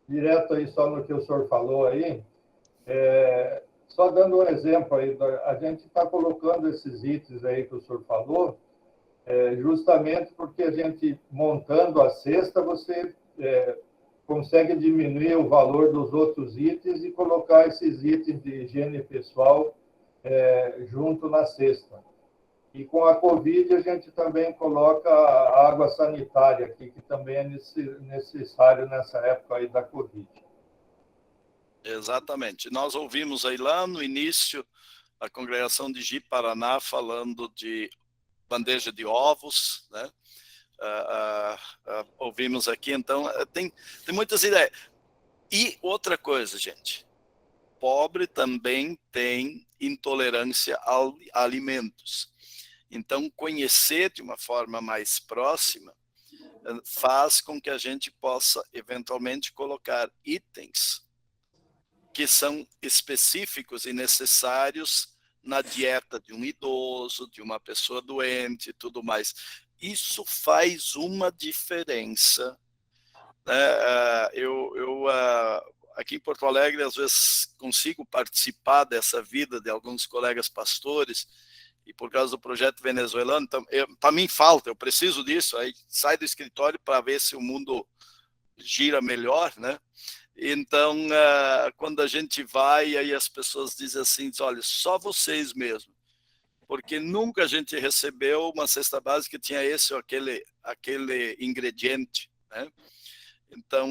Direto aí só no que o senhor falou aí, só dando um exemplo aí, a gente está colocando esses itens aí que o senhor falou, justamente porque a gente, montando a cesta, você consegue diminuir o valor dos outros itens e colocar esses itens de higiene pessoal junto na cesta. E com a Covid, a gente também coloca a água sanitária aqui, que também é necessário nessa época aí da Covid. Exatamente. Nós ouvimos aí lá no início a congregação de Ji-Paraná falando de bandeja de ovos, né? Ouvimos aqui, então, tem muitas ideias. E outra coisa, gente, pobre também tem intolerância a alimentos. Então, conhecer de uma forma mais próxima faz com que a gente possa, eventualmente, colocar itens que são específicos e necessários na dieta de um idoso, de uma pessoa doente e tudo mais. Isso faz uma diferença. Aqui em Porto Alegre, às vezes, consigo participar dessa vida de alguns colegas pastores, e por causa do projeto venezuelano, então, para mim falta, eu preciso disso, aí sai do escritório para ver se o mundo gira melhor, né? Então, quando a gente vai, aí as pessoas dizem assim, olha, só vocês mesmo, porque nunca a gente recebeu uma cesta básica que tinha esse ou aquele ingrediente, né? Então,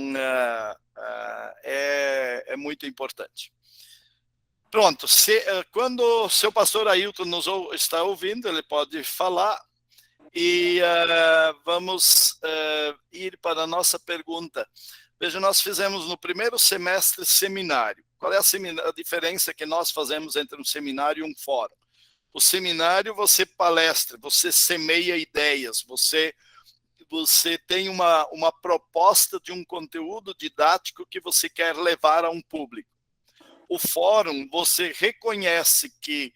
é muito importante. Pronto, quando o seu pastor Ailton nos está ouvindo, ele pode falar e vamos ir para a nossa pergunta. Veja, nós fizemos no primeiro semestre seminário. Qual é a diferença que nós fazemos entre um seminário e um fórum? O seminário, você palestra, você semeia ideias, você tem uma proposta de um conteúdo didático que você quer levar a um público. O fórum, você reconhece que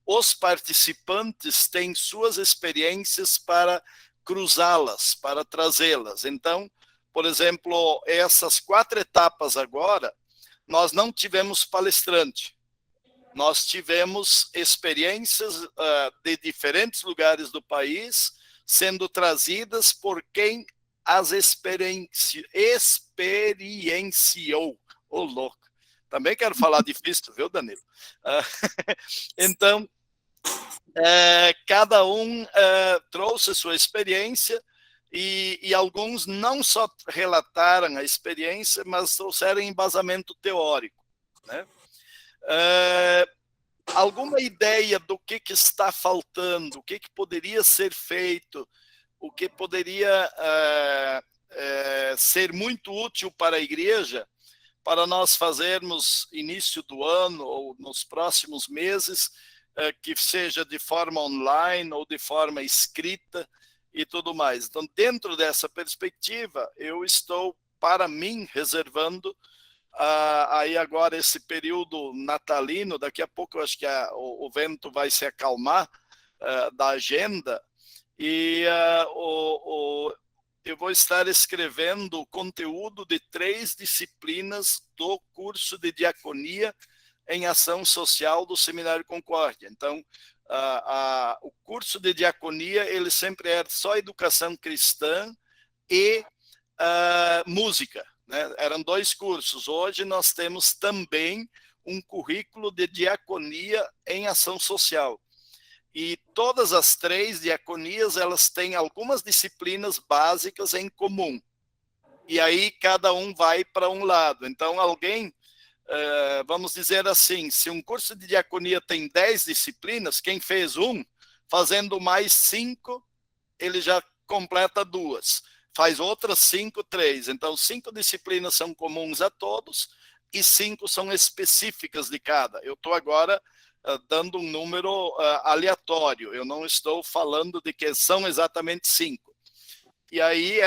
os participantes têm suas experiências para cruzá-las, para trazê-las. Então, por exemplo, essas 4 etapas agora, nós não tivemos palestrante. Nós tivemos experiências de diferentes lugares do país sendo trazidas por quem as experienciou. Ô, louco. Também quero falar difícil, viu, Danilo? Então, cada um trouxe sua experiência e alguns não só relataram a experiência, mas trouxeram embasamento teórico, né? Alguma ideia do que está faltando, o que poderia ser feito, o que poderia ser muito útil para a igreja, para nós fazermos início do ano ou nos próximos meses, que seja de forma online ou de forma escrita e tudo mais. Então, dentro dessa perspectiva, eu estou, para mim, reservando aí agora esse período natalino. Daqui a pouco eu acho que o vento vai se acalmar da agenda, e eu vou estar escrevendo o conteúdo de 3 disciplinas do curso de diaconia em ação social do Seminário Concórdia. Então, o curso de diaconia, ele sempre era só educação cristã e música, né? Eram 2 cursos. Hoje nós temos também um currículo de diaconia em ação social. E todas as 3 diaconias, elas têm algumas disciplinas básicas em comum. E aí cada um vai para um lado. Então, alguém, vamos dizer assim, se um curso de diaconia tem 10 disciplinas, quem fez fazendo mais 5, ele já completa 2. Faz outras 5, 3. Então, 5 disciplinas são comuns a todos e 5 são específicas de cada. Eu estou agora dando um número aleatório. Eu não estou falando de que são exatamente 5. E aí,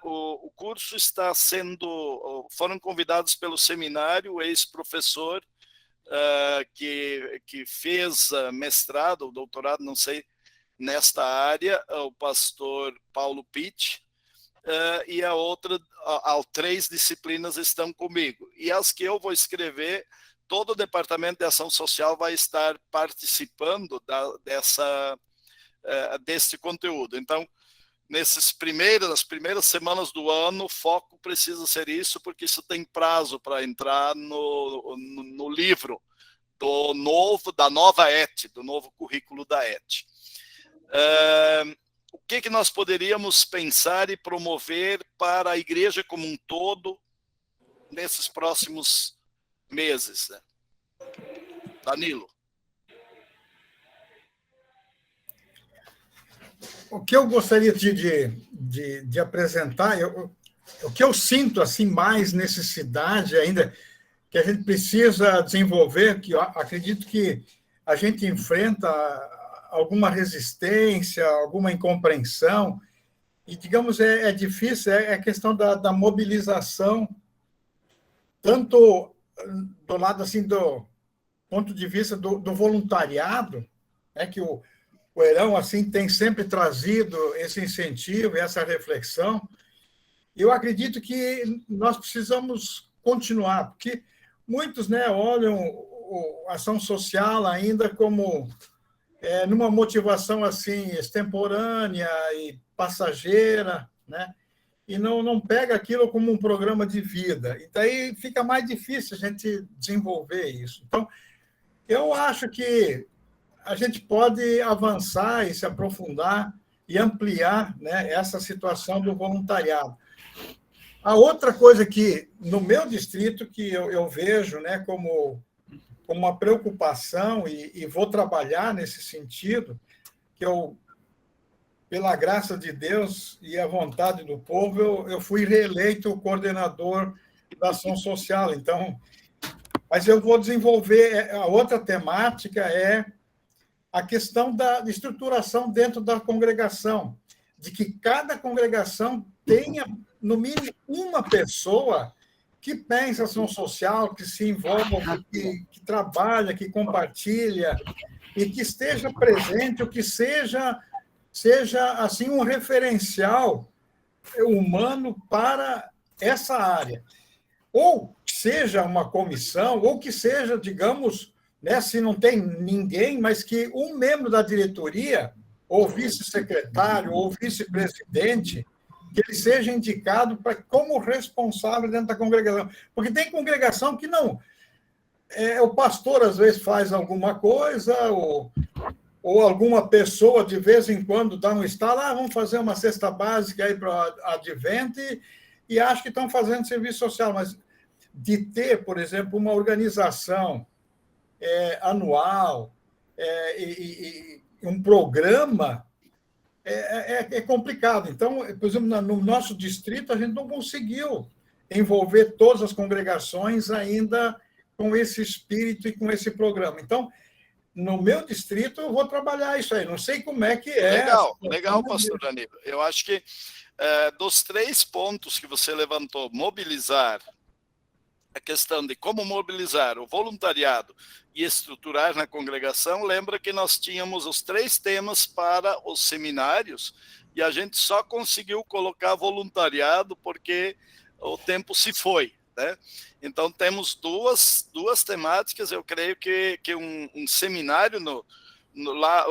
o curso está sendo... Foram convidados pelo seminário o ex-professor que fez mestrado ou doutorado, não sei, nesta área, o pastor Paulo Pitt, e as 3 disciplinas estão comigo. E as que eu vou escrever, todo o Departamento de Ação Social vai estar participando desse conteúdo. Então, nas primeiras semanas do ano, o foco precisa ser isso, porque isso tem prazo para entrar no livro da nova ET, do novo currículo da ET. O que nós poderíamos pensar e promover para a igreja como um todo nesses próximos meses, né? Danilo. O que eu gostaria de apresentar, o que eu sinto assim mais necessidade ainda, que a gente precisa desenvolver, que eu acredito que a gente enfrenta alguma resistência, alguma incompreensão, e, digamos, é difícil, é a questão da mobilização, tanto do lado, assim, do ponto de vista do voluntariado, né, que o Herão, assim, tem sempre trazido esse incentivo, essa reflexão. Eu acredito que nós precisamos continuar, porque muitos, né, olham a ação social ainda como numa motivação assim extemporânea e passageira, né? E não pega aquilo como um programa de vida. E daí fica mais difícil a gente desenvolver isso. Então, eu acho que a gente pode avançar e se aprofundar e ampliar, né, essa situação do voluntariado. A outra coisa que, no meu distrito, que eu vejo, né, como uma preocupação, e vou trabalhar nesse sentido, que eu, pela graça de Deus e a vontade do povo, eu fui reeleito coordenador da ação social. Então, mas eu vou desenvolver a outra temática, a questão da estruturação dentro da congregação, de que cada congregação tenha, no mínimo, uma pessoa que pensa ação social, que se envolve, que trabalha, que compartilha, e que esteja presente, ou que seja seja assim um referencial humano para essa área. Ou que seja uma comissão, ou que seja, digamos, né, se não tem ninguém, mas que um membro da diretoria, ou vice-secretário, ou vice-presidente, que ele seja indicado como responsável dentro da congregação. Porque tem congregação que não. O pastor, às vezes, faz alguma coisa, ou alguma pessoa, de vez em quando, dá um estalo, vamos fazer uma cesta básica aí para Advent, e acho que estão fazendo serviço social, mas de ter, por exemplo, uma organização anual e um programa é complicado. Então, por exemplo, no nosso distrito, a gente não conseguiu envolver todas as congregações ainda com esse espírito e com esse programa. Então, no meu distrito, eu vou trabalhar isso aí. Não sei como é que é. Legal, pastor Aníbal. Eu acho que dos 3 pontos que você levantou, mobilizar, a questão de como mobilizar o voluntariado e estruturar na congregação, lembra que nós tínhamos os 3 temas para os seminários e a gente só conseguiu colocar voluntariado porque o tempo se foi, né? Então, temos duas temáticas. Eu creio que um seminário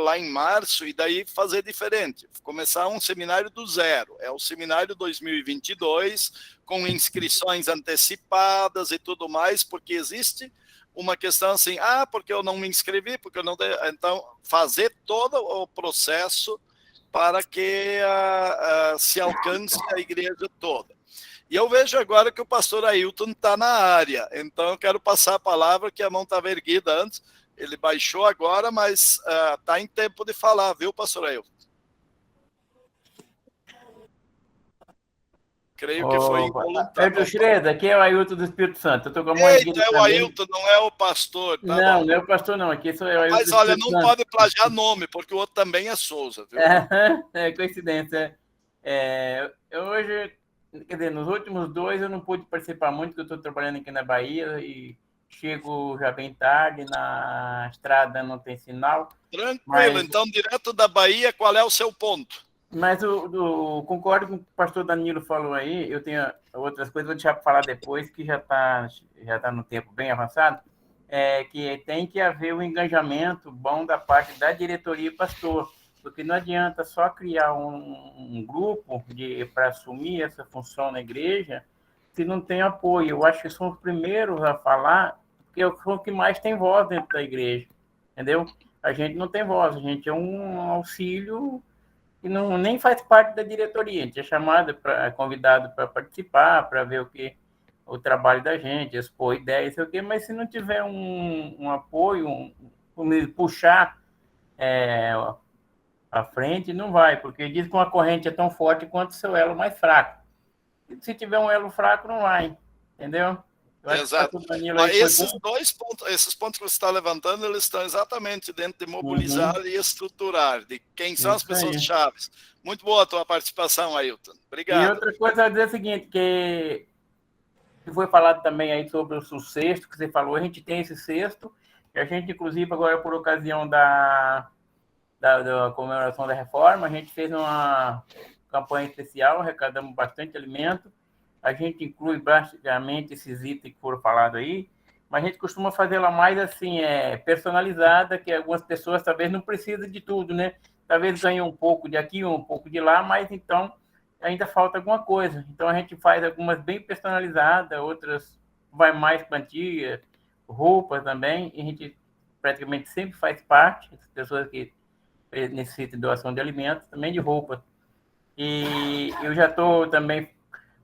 lá em março, e daí fazer diferente, começar um seminário do zero, é o seminário 2022, com inscrições antecipadas e tudo mais, porque existe uma questão assim, porque eu não me inscrevi, porque eu não... Então, fazer todo o processo para que se alcance a igreja toda. E eu vejo agora que o pastor Ailton está na área, então eu quero passar a palavra, que a mão estava erguida antes, ele baixou agora, mas está em tempo de falar, viu, pastor Ailton? Creio que foi involuntário. Schroeder, aqui é o Ailton do Espírito Santo. Eu estou com a mão erguida é o Ailton, não é o pastor. Tá não, bom. Não é o pastor, não. Aqui sou eu, Ailton. Mas olha, não pode plagiar nome, porque o outro também é Souza, viu? É coincidência. Hoje, quer dizer, nos últimos 2 eu não pude participar muito, porque eu estou trabalhando aqui na Bahia e chego já bem tarde, na estrada não tem sinal. Tranquilo, então, direto da Bahia, qual é o seu ponto? Mas concordo com o que o pastor Danilo falou aí, eu tenho outras coisas, vou deixar para falar depois, que já tá no tempo bem avançado, que tem que haver um engajamento bom da parte da diretoria e pastor, porque não adianta só criar um grupo para assumir essa função na igreja, se não tem apoio. Eu acho que são os primeiros a falar, porque são os que mais tem voz dentro da igreja, entendeu? A gente não tem voz, a gente é um auxílio que nem faz parte da diretoria. A gente é convidado para participar, para ver o trabalho da gente, expor ideias, sei o quê, mas se não tiver um apoio, puxar à frente, não vai, porque diz que uma corrente é tão forte quanto o seu elo mais fraco. Se tiver um elo fraco, não vai, entendeu? Exato. Esses pontos que você está levantando, eles estão exatamente dentro de mobilizar e estruturar, de quem são as pessoas-chave. Muito boa a tua participação, Ailton. Obrigado. E outra coisa, eu vou dizer o seguinte, que foi falado também aí sobre o cesto, que você falou, a gente tem esse cesto, e a gente, inclusive, agora por ocasião da comemoração da reforma, a gente fez uma campanha especial, arrecadamos bastante alimento. A gente inclui basicamente esses itens que foram falados aí, mas a gente costuma fazer ela mais assim, personalizada, que algumas pessoas talvez não precisam de tudo, né? Talvez ganhem um pouco de aqui, um pouco de lá, mas então ainda falta alguma coisa. Então a gente faz algumas bem personalizadas, outras vai mais quantia, roupas também, e a gente praticamente sempre faz parte, as pessoas que necessitam de doação de alimentos, também de roupas. E eu já estou também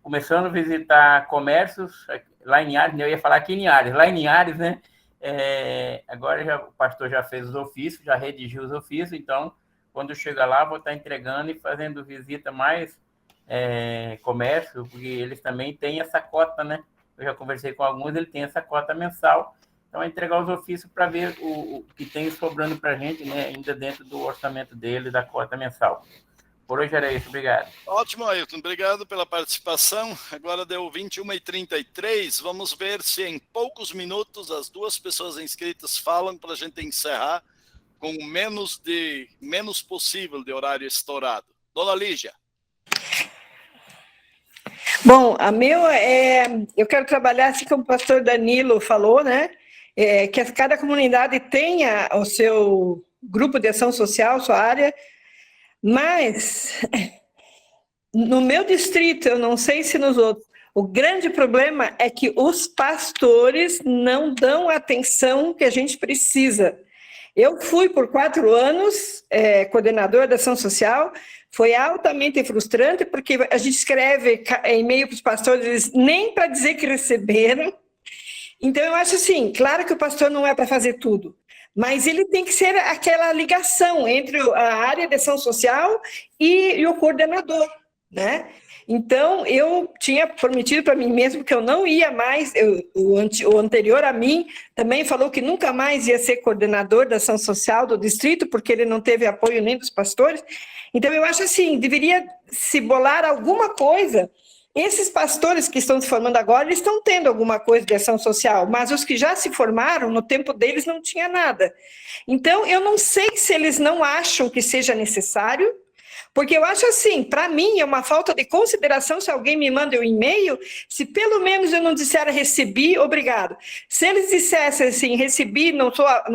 começando a visitar comércios lá em Linhares, eu ia falar aqui em Linhares, lá em Linhares, né? Agora o pastor já fez os ofícios, já redigiu os ofícios, então, quando chegar lá, vou estar entregando e fazendo visita mais comércio, porque eles também têm essa cota, né? Eu já conversei com alguns, ele tem essa cota mensal, então entregar os ofícios para ver o que tem sobrando para a gente, né? Ainda dentro do orçamento dele, da cota mensal. Por hoje era isso, obrigado. Ótimo, Ailton, obrigado pela participação. Agora deu 21h33, vamos ver se em poucos minutos as 2 pessoas inscritas falam para a gente encerrar com com menos possível de horário estourado. Dona Lígia. Bom, eu quero trabalhar, assim como o pastor Danilo falou, né? Que cada comunidade tenha o seu grupo de ação social, sua área, mas no meu distrito, eu não sei se nos outros, o grande problema é que os pastores não dão a atenção que a gente precisa. Eu fui por 4 anos coordenadora da ação social, foi altamente frustrante, porque a gente escreve e-mail para os pastores, nem para dizer que receberam. Então, eu acho assim, claro que o pastor não é para fazer tudo, mas ele tem que ser aquela ligação entre a área de ação social e o coordenador, né? Então, eu tinha prometido para mim mesmo que eu não ia mais, o anterior a mim também falou que nunca mais ia ser coordenador da ação social do distrito, porque ele não teve apoio nem dos pastores. Então, eu acho assim, deveria se bolar alguma coisa. Esses pastores que estão se formando agora, eles estão tendo alguma coisa de ação social, mas os que já se formaram, no tempo deles não tinha nada. Então, eu não sei se eles não acham que seja necessário, porque eu acho assim, para mim é uma falta de consideração se alguém me manda um e-mail, se pelo menos eu não disser recebi, obrigado. Se eles dissessem assim, recebi, não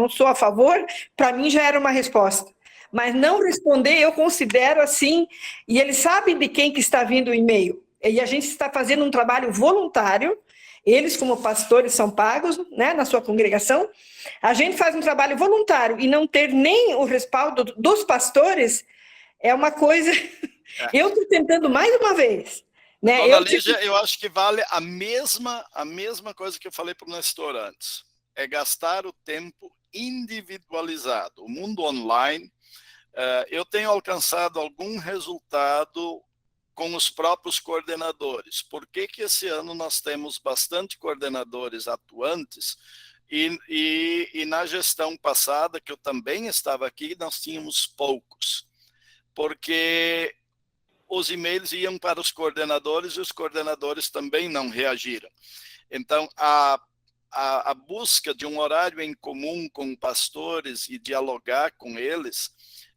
sou a favor, para mim já era uma resposta. Mas não responder, eu considero assim, e eles sabem de quem que está vindo o e-mail. E a gente está fazendo um trabalho voluntário, eles como pastores são pagos, né, na sua congregação, a gente faz um trabalho voluntário e não ter nem o respaldo dos pastores é uma coisa... Eu estou tentando mais uma vez. Né? Dona Lígia, eu acho que vale a mesma coisa que eu falei para o Nestor antes. É gastar o tempo individualizado. O mundo online, eu tenho alcançado algum resultado com os próprios coordenadores. Por que esse ano nós temos bastante coordenadores atuantes e na gestão passada, que eu também estava aqui, nós tínhamos poucos? Porque os e-mails iam para os coordenadores e os coordenadores também não reagiram. Então, a busca de um horário em comum com pastores e dialogar com eles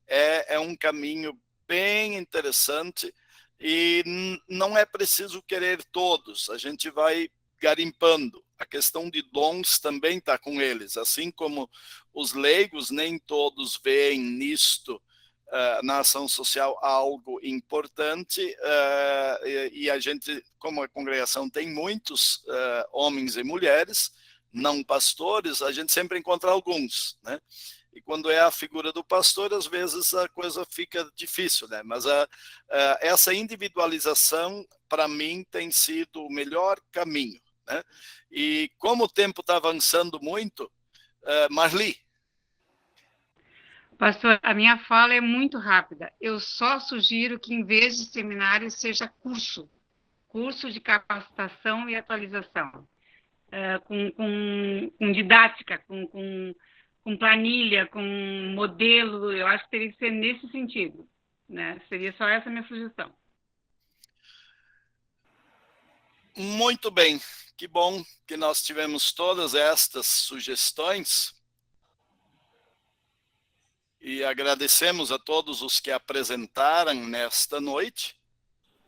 é um caminho bem interessante e não é preciso querer todos, a gente vai garimpando. A questão de dons também está com eles, assim como os leigos, nem todos veem nisto na ação social algo importante, e a gente, como a congregação tem muitos homens e mulheres, não pastores, a gente sempre encontra alguns, né? E quando é a figura do pastor, às vezes a coisa fica difícil, né? Mas essa individualização, para mim, tem sido o melhor caminho, né? E como o tempo está avançando muito, Marli. Pastor, a minha fala é muito rápida. Eu só sugiro que, em vez de seminário, seja curso de capacitação e atualização, com didática, com planilha, com modelo. Eu acho que teria que ser nesse sentido, né? Seria só essa a minha sugestão. Muito bem, que bom que nós tivemos todas estas sugestões. E agradecemos a todos os que apresentaram nesta noite.